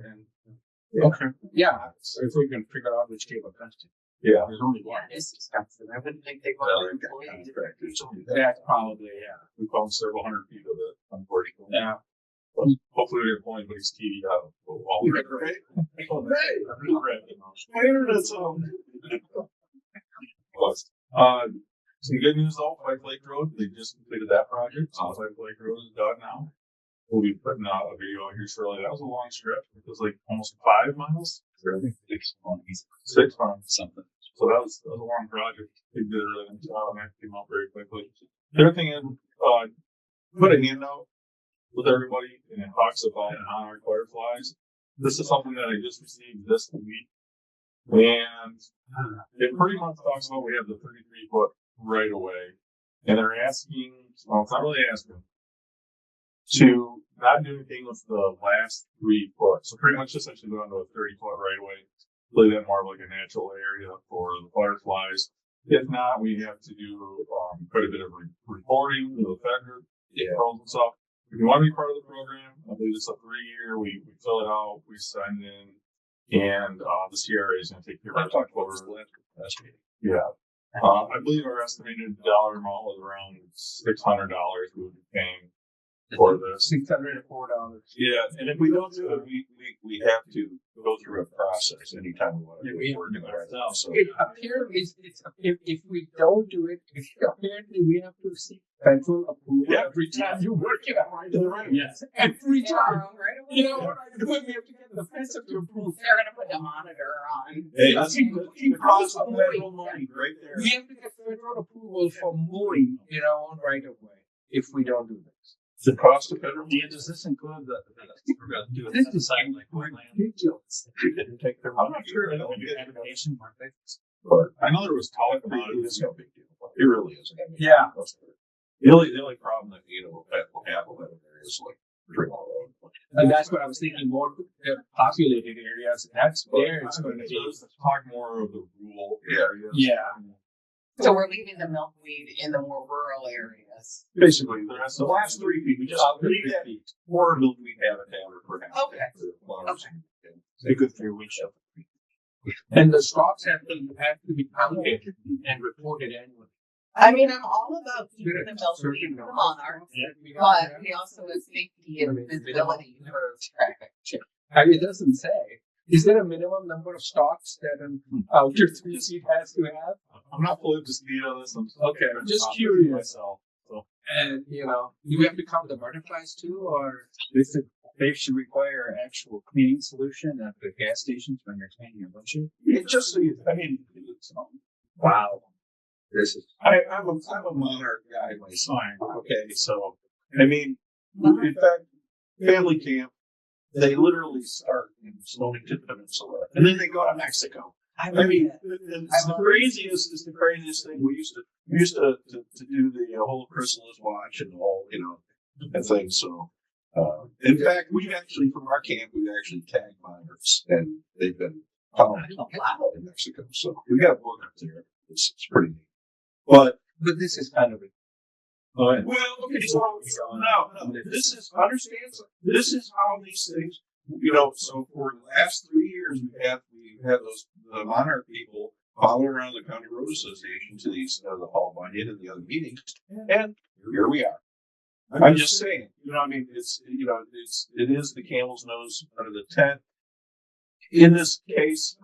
Okay. Yeah, so if we can figure out which cable touched it. Yeah. There's only one. Yeah, it's expensive. I wouldn't think they Well, want they've to got employees. contractors who do that. That's probably, yeah. We found several hundred feet of it, unfortunately. Yeah. But hopefully we didn't pull anybody's TV out. While we Some good news though, Five Lake Road, they just completed that project. So Five Lake Road is done now. We'll be putting out a video here shortly. That was a long stretch. It was like almost 5 miles. 6 months. Something. So that was a long project. They did a really nice job and that came out very quickly. The other thing is, put a handout with everybody and it talks about monarch fireflies. This is something that I just received this week. And it pretty much talks about we have the 33-foot right away. And they're asking, well, it's not really asking, to not do anything with the last 3 foot. So pretty much essentially going to a 30-foot right away. Really that more of like a natural area for the fireflies. If not, we have to do quite a bit of reporting to the federal and stuff. If you want to be part of the program, I believe it's a 3-year. We fill it out, we sign in, and the CRA is going to take care of it. last meeting. Yeah. I believe our estimated dollar amount was around $600 we would be paying for this. $604. Yeah, and if we don't do it, we have to go through a process anytime we want to do it. We're doing it right now. So It apparently, if we don't do it, apparently we have to seek federal approval every time you work it out right to the right. Yes. Every time. Right away. You know what I do? We have to get the fence up to approve. They're going to put the monitor on. hey, that's Including cost of mowing. federal money right there. We have to get federal approval for mowing, right away if we don't do this. The cost of federal money. Does this include we're going to do This it is site like ridiculous. Didn't take their I'm money. not sure. I wetland? don't get Habitation, weren't they? but I know there was talk about it. It's no big deal. It really isn't. Yeah. The only problem that will happen in areas like Fremont Road. And that's what I was thinking, more populated areas, that's where it's going to be. Let's talk more of the rural Yeah. areas. Yeah. So we're leaving the milkweed in the more rural areas. Basically, the last 3 feet, we just leave that for milkweed habitat for now. Okay. Okay. a good fair windshield. And the stocks have to be allocated and reported annually. I mean, I'm all about keeping the milkweed for the monarchs, but we also have safety and visibility for traffic too. I mean, it doesn't say. Is there a minimum number of stocks that an outdoor 3-seat has to have? I'm not fully up to speed on this. Okay, I'm just I'm curious. myself. So And, do we have to count the butterflies too, or? They should require actual cleaning solution at the gas stations when you're cleaning your windshield. It just so you, I mean, Wow. This is. I'm a monarch guy myself. Okay, so I mean, in fact, family camp, they literally start in Stonington Peninsula, and then they go to Mexico. I mean, it's the craziest thing. We used to do the whole chrysalis watch and all, and things. So, in fact, we've actually from our camp, we've actually tagged miners, and they've been found in Mexico. So we got a book up there. It's pretty neat. But this is kind of a. well, okay, so no. This is This is how these things, So for the last 3 years, we've had those the monarch people follow around the county road association to these the Paul Bunyan and the other meetings, and here we are. I'm just saying, I mean, it is the camel's nose under the tent. In this case,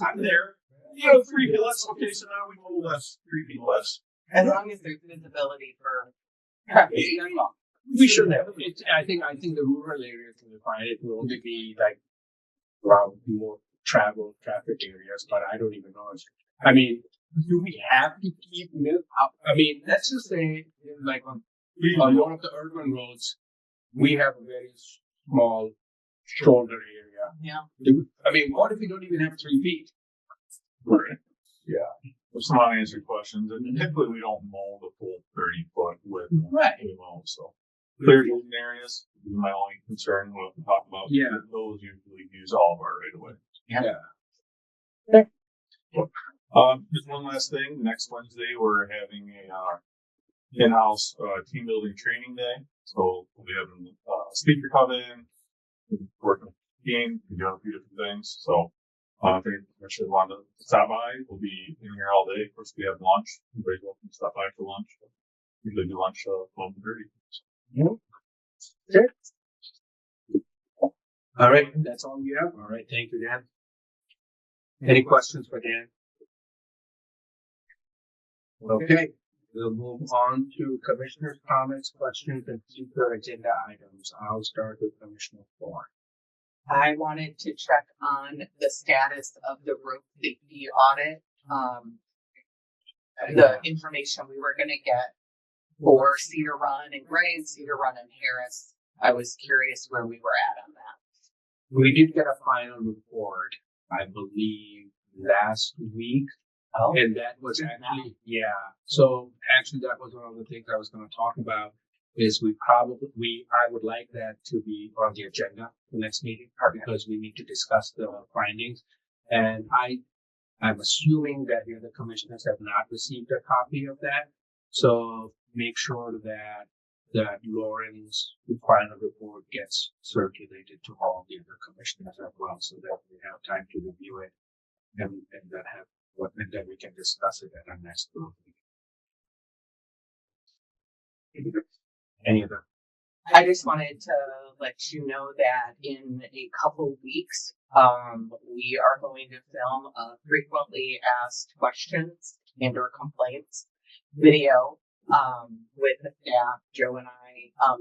I'm there. 3 feet less. Okay, so now we go less, 3 feet less. As long as there's visibility for traffic. We should have. I think the rural areas will find it will only be like around more travel traffic areas, but I don't even know. I mean, do we have to keep milk up? I mean, let's just say like on one of the urban roads, we have a very small shoulder area. Yeah. I mean, what if we don't even have 3 feet? right. Yeah. There's some unanswered questions, and typically we don't mow the full 30 foot width. Right. We mow, so clear vision areas is my only concern. We'll talk about. Yeah. Those usually use all of our right away. Yeah. Just one last thing. Next Wednesday, we're having a in-house team building training day. So we'll be having a speaker come in, working with the team, we're doing a few different things. So if you should want to stop by, we'll be in here all day. Of course, we have lunch. Everybody's welcome to stop by for lunch. Usually do lunch 12:30. Sure. All right, that's all we have. All right, thank you, Dan. Any questions for Dan? Okay, we'll move on to commissioners' comments, questions, and future agenda items. I'll start with Commissioner Thorne. I wanted to check on the status of the road safety audit. The information we were going to get for Cedar Run and Gray and Cedar Run and Harris. I was curious where we were at on that. We did get a final report, I believe, last week. Oh. And that was actually, So actually that was one of the things I was going to talk about is I would like that to be on the agenda for next meeting because we need to discuss the findings. And I'm assuming that the other commissioners have not received a copy of that. So make sure that Lauren's final report gets circulated to all the other commissioners as well so that we have time to review it and then we can discuss it at our next group meeting. Any other? I just wanted to let you know that in a couple weeks, we are going to film a frequently asked questions and or complaints video, with the staff, Joe and I,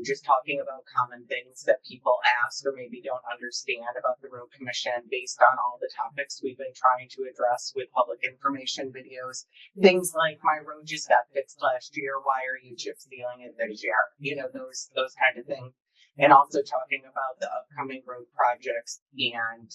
just talking about common things that people ask or maybe don't understand about the road commission based on all the topics we've been trying to address with public information videos. Things like my road just got fixed last year. Why are you chip sealing it this year? Those kind of things. And also talking about the upcoming road projects and,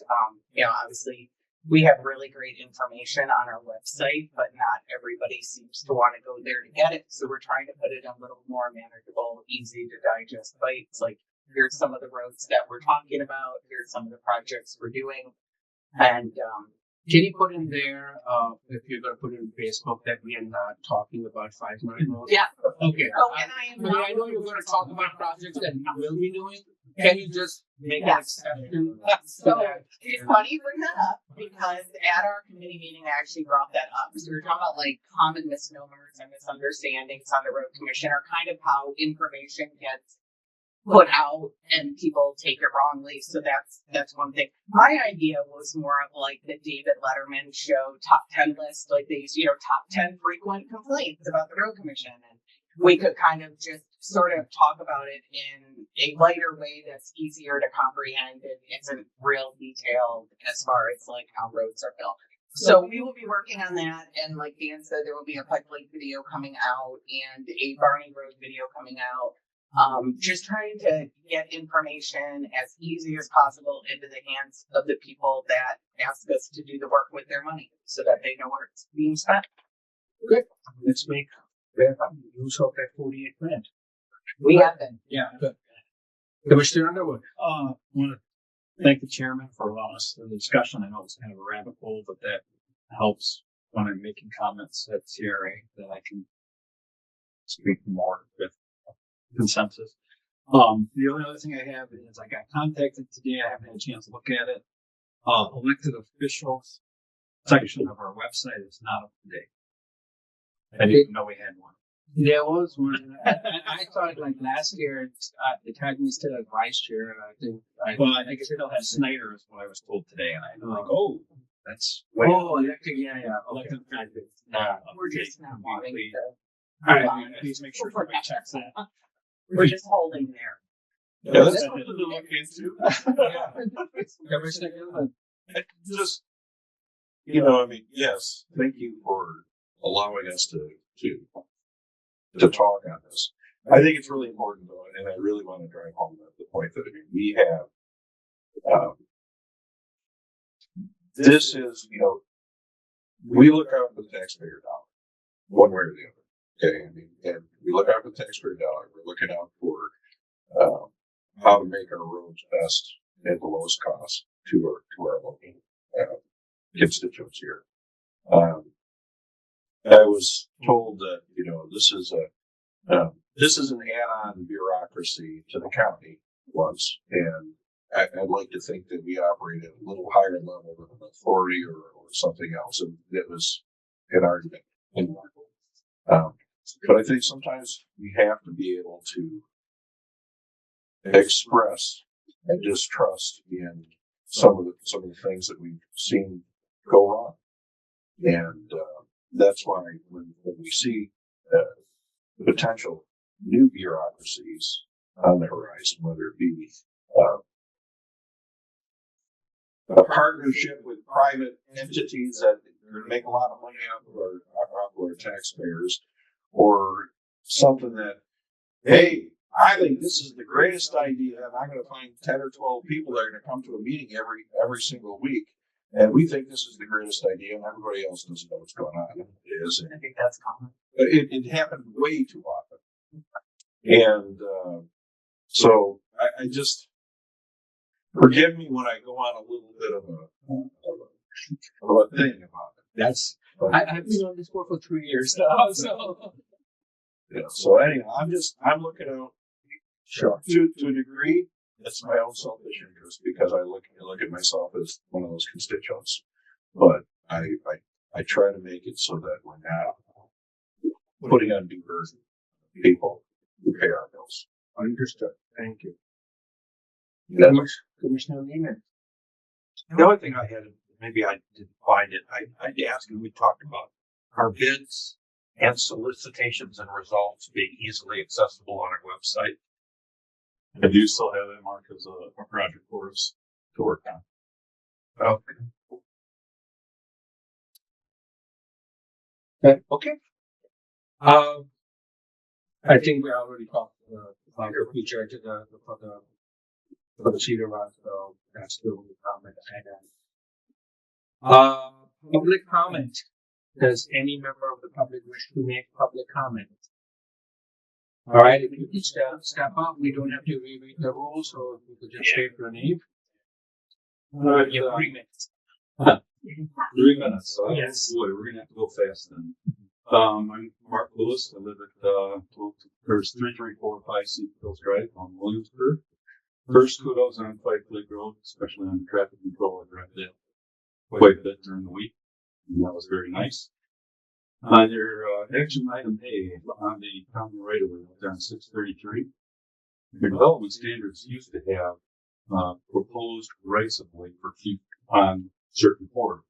obviously we have really great information on our website, but not everybody seems to want to go there to get it. So we're trying to put it in a little more manageable, easy to digest bites. Like here's some of the roads that we're talking about. Here's some of the projects we're doing. And, can you put in there, if you're going to put it in Facebook, that we are not talking about 5-9 roads? yeah. Okay. Oh, and I am I know you're going to talk about projects that we will be doing, Can you just make an Yes. exception? So it's funny you bring that up because at our committee meeting, I actually brought that up. So we were talking about like common misnomers and misunderstandings on the road commission, or kind of how information gets put out and people take it wrongly. So that's one thing. My idea was more of like the David Letterman show top 10 list, like these, top 10 frequent complaints about the road commission. And we could kind of just sort of talk about it in a lighter way that's easier to comprehend and isn't real detailed as far as like how roads are built. So we will be working on that, and like Dan said, there will be a Pike Lake video coming out and a Barney Road video coming out. Just trying to get information as easy as possible into the hands of the people that ask us to do the work with their money, so that they know where it's being spent. Good. Let's make use of that 48 grand. We have been. Yeah, good. Commissioner Underwood. I want to thank the chairman for allowing us the discussion. I know it's kind of a rabbit hole, but that helps when I'm making comments at CRA that I can speak more with consensus. The only other thing I have is I got contacted today. I haven't had a chance to look at it. Elected officials section of our website is not up to date. I didn't even know we had one. There was one. I thought like last year, it had me still as vice chair, and I think Well, I guess they don't have Snyder is what I was told today, and I'm like, oh, that's way elected, yeah. elected. We're just not wanting Please, to. all right, please make sure somebody checks that. We're just holding there. Yeah, that's something to look into. Commissioner Gilman. Just, yes, thank you for allowing us to talk on this. I think it's really important, though, and I really want to drive home the point that we have. This is, we look out for the taxpayer dollar, one way or the other. Okay, and we look out for the taxpayer dollar. We're looking out for how to make our roads best at the lowest cost to our local constituents here. I was told that this is an add-on bureaucracy to the county once, and I'd like to think that we operate at a little higher level of an authority or something else, and that was an argument. But I think sometimes we have to be able to express a distrust in some of the things that we've seen go wrong, and that's why when we see potential new bureaucracies on the horizon, whether it be a partnership with private entities that are going to make a lot of money off of our taxpayers, or something that, hey, I think this is the greatest idea, and I'm going to find 10 or 12 people that are going to come to a meeting every single week, and we think this is the greatest idea, and everybody else doesn't know what's going on. It is. I think that's common. It happened way too often. And so I just, forgive me when I go on a little bit of a thing about it. I've been on this board for 3 years now, so. Yeah, so anyway, I'm looking out. Sure. To a degree, it's my own selfish interest because I look at myself as one of those constituents. But I try to make it so that we're not putting undue burden on people who pay our bills. Understood. Thank you. Yeah. Commissioner Lehman. The only thing I had, maybe I didn't find it, I'd ask, and we talked about our bids and solicitations and results being easily accessible on our website. I do still have that marked as a project for us to work on. Okay. I think we already talked about the feature for the Cedar Run, so that's the only comment I had. Public comment. Does any member of the public wish to make public comment? All right, if you could step up, we don't have to reread the rules, so if you could just state your name. You have 3 minutes. 3 minutes. Yes. Boy, we're gonna have to go fast then. I'm Mark Lewis. I live at there's 3345 Seat Hills Drive on Williamsburg. First, kudos on Fight Lake Road, especially on traffic control. I drive that quite a bit during the week, and that was very nice. On your action item A, on the county right of way there on 633, your development standards used to have proposed rights of way for feet on certain corridors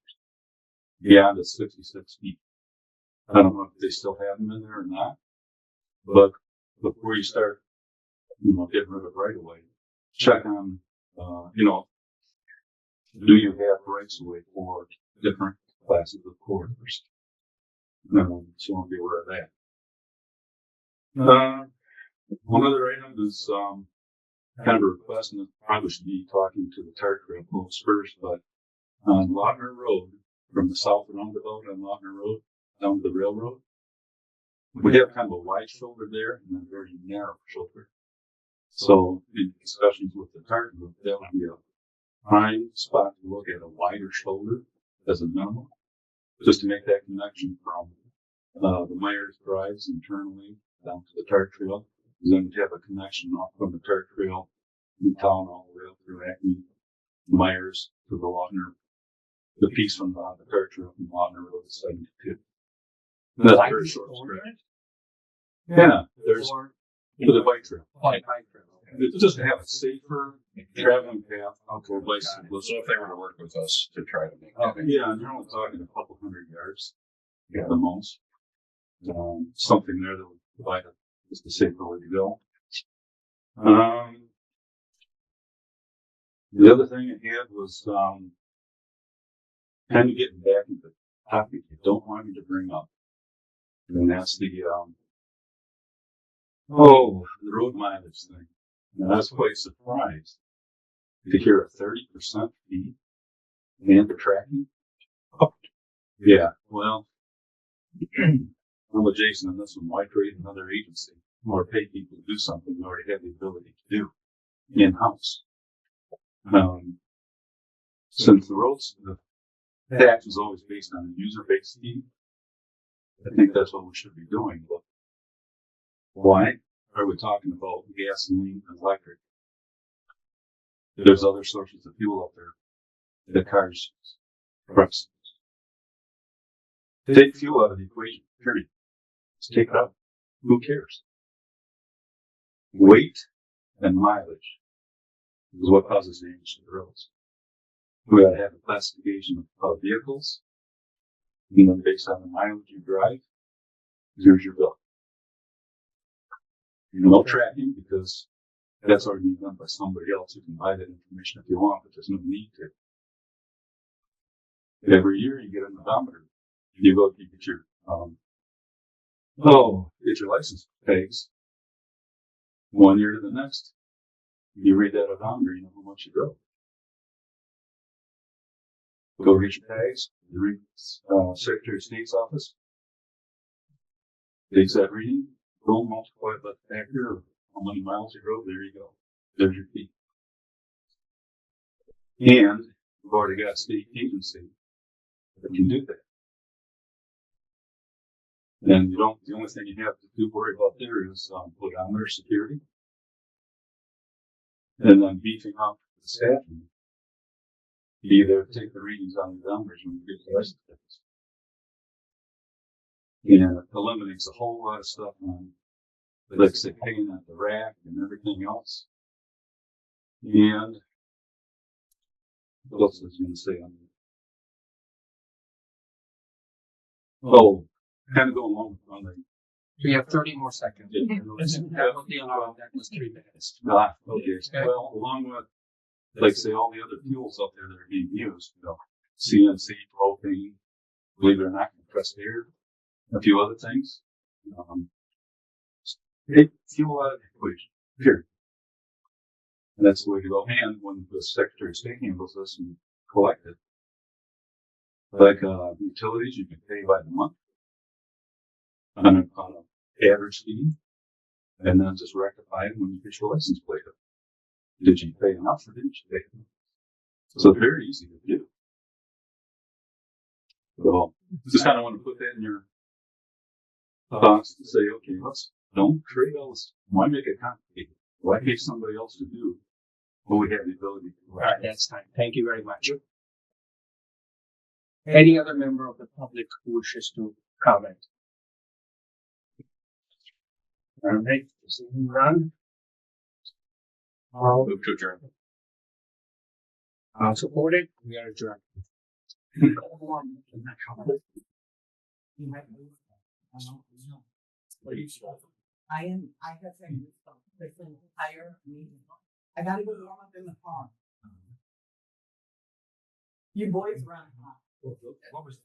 beyond the 66 feet. I don't know if they still have them in there or not, but before you start, getting rid of right of way, check on, do you have rights of way for different classes of corridors? So you want to be aware of that. One other item is kind of a request, and I probably should be talking to the Tart Trail folks first, but on Lautner Road, from the south roundabout on Lautner Road down to the railroad, we have kind of a wide shoulder there and a very narrow shoulder. So in discussions with the Tart Group, that would be a prime spot to look at a wider shoulder as a minimum, just to make that connection from the Myers drives internally down to the Tart Trail. Then you have a connection off from the Tart Trail in town all the way up through Acme, Myers to the Lautner, the piece from the Tart Trail from Lautner Road is 72. And that's a very short stretch. Yeah, there's for the bike trail. Bike trail. It's just to have a safer traveling path outdoor bicyclists. So if they were to work with us to try to make that. Yeah, and you're only talking a couple hundred yards at the most. Something there that would provide just a safer way to go. The other thing I had was kind of getting back into the topic you don't want me to bring up. And that's the road mileage thing. And I was quite surprised to hear a 30% fee and the tracking. Oh, yeah, well, I'm with Jason on this one. Why create another agency or pay people to do something we already have the ability to do in-house? Since the tax is always based on a user-based fee, I think that's what we should be doing. But why are we talking about gasoline and electric? There's other sources of fuel out there that cars use. Trucks. Take fuel out of the equation, period. Just take it out. Who cares? Weight and mileage is what causes damage to the roads. We ought to have a classification of vehicles, based on the mileage you drive. Here's your bill. No tracking, because that's already been done by somebody else. You can buy that information if you want, but there's no need to. Every year you get an odometer. You go, you get your, get your license tags. 1 year to the next. You read that odometer, you know how much you drove. Go get your tags. You read Secretary of State's office. Takes that reading. Go multiply it by the factor of how many miles you drove. There you go. There's your fee. And you've already got a state agency that can do that. And the only thing you have to worry about there is odometer security. And then beefing up the staff. Be there to take the readings on the odometers when you get the license plates. And it eliminates a whole lot of stuff on, like say, paying at the rack and everything else. And what else was I going to say on that? Oh, kind of go along on the. We have 30 more seconds. Yeah. That was the alarm. That was 3 minutes. Okay. Well, along with, like say, all the other fuels out there that are being used, CNC, propane, believe it or not, compressed air, a few other things. Take fuel out of the equation. Period. And that's the way to go. And when the Secretary of State handles this and collect it, like utilities, you can pay by the month on an average fee, and then just rectify it when you get your license plate up. Did you pay enough or didn't you pay enough? So it's very easy to do. So just kind of want to put that in your thoughts to say, okay, don't create all this. Why make it complicated? Why pay somebody else to do But we have the ability to. All right, that's time. Thank you very much. Any other member of the public who wishes to comment? All right, seeing none. All Move to adjourn. supported, we are adjourned. I have said this entire meeting. I gotta go warm up in the car. You boys run hot. What was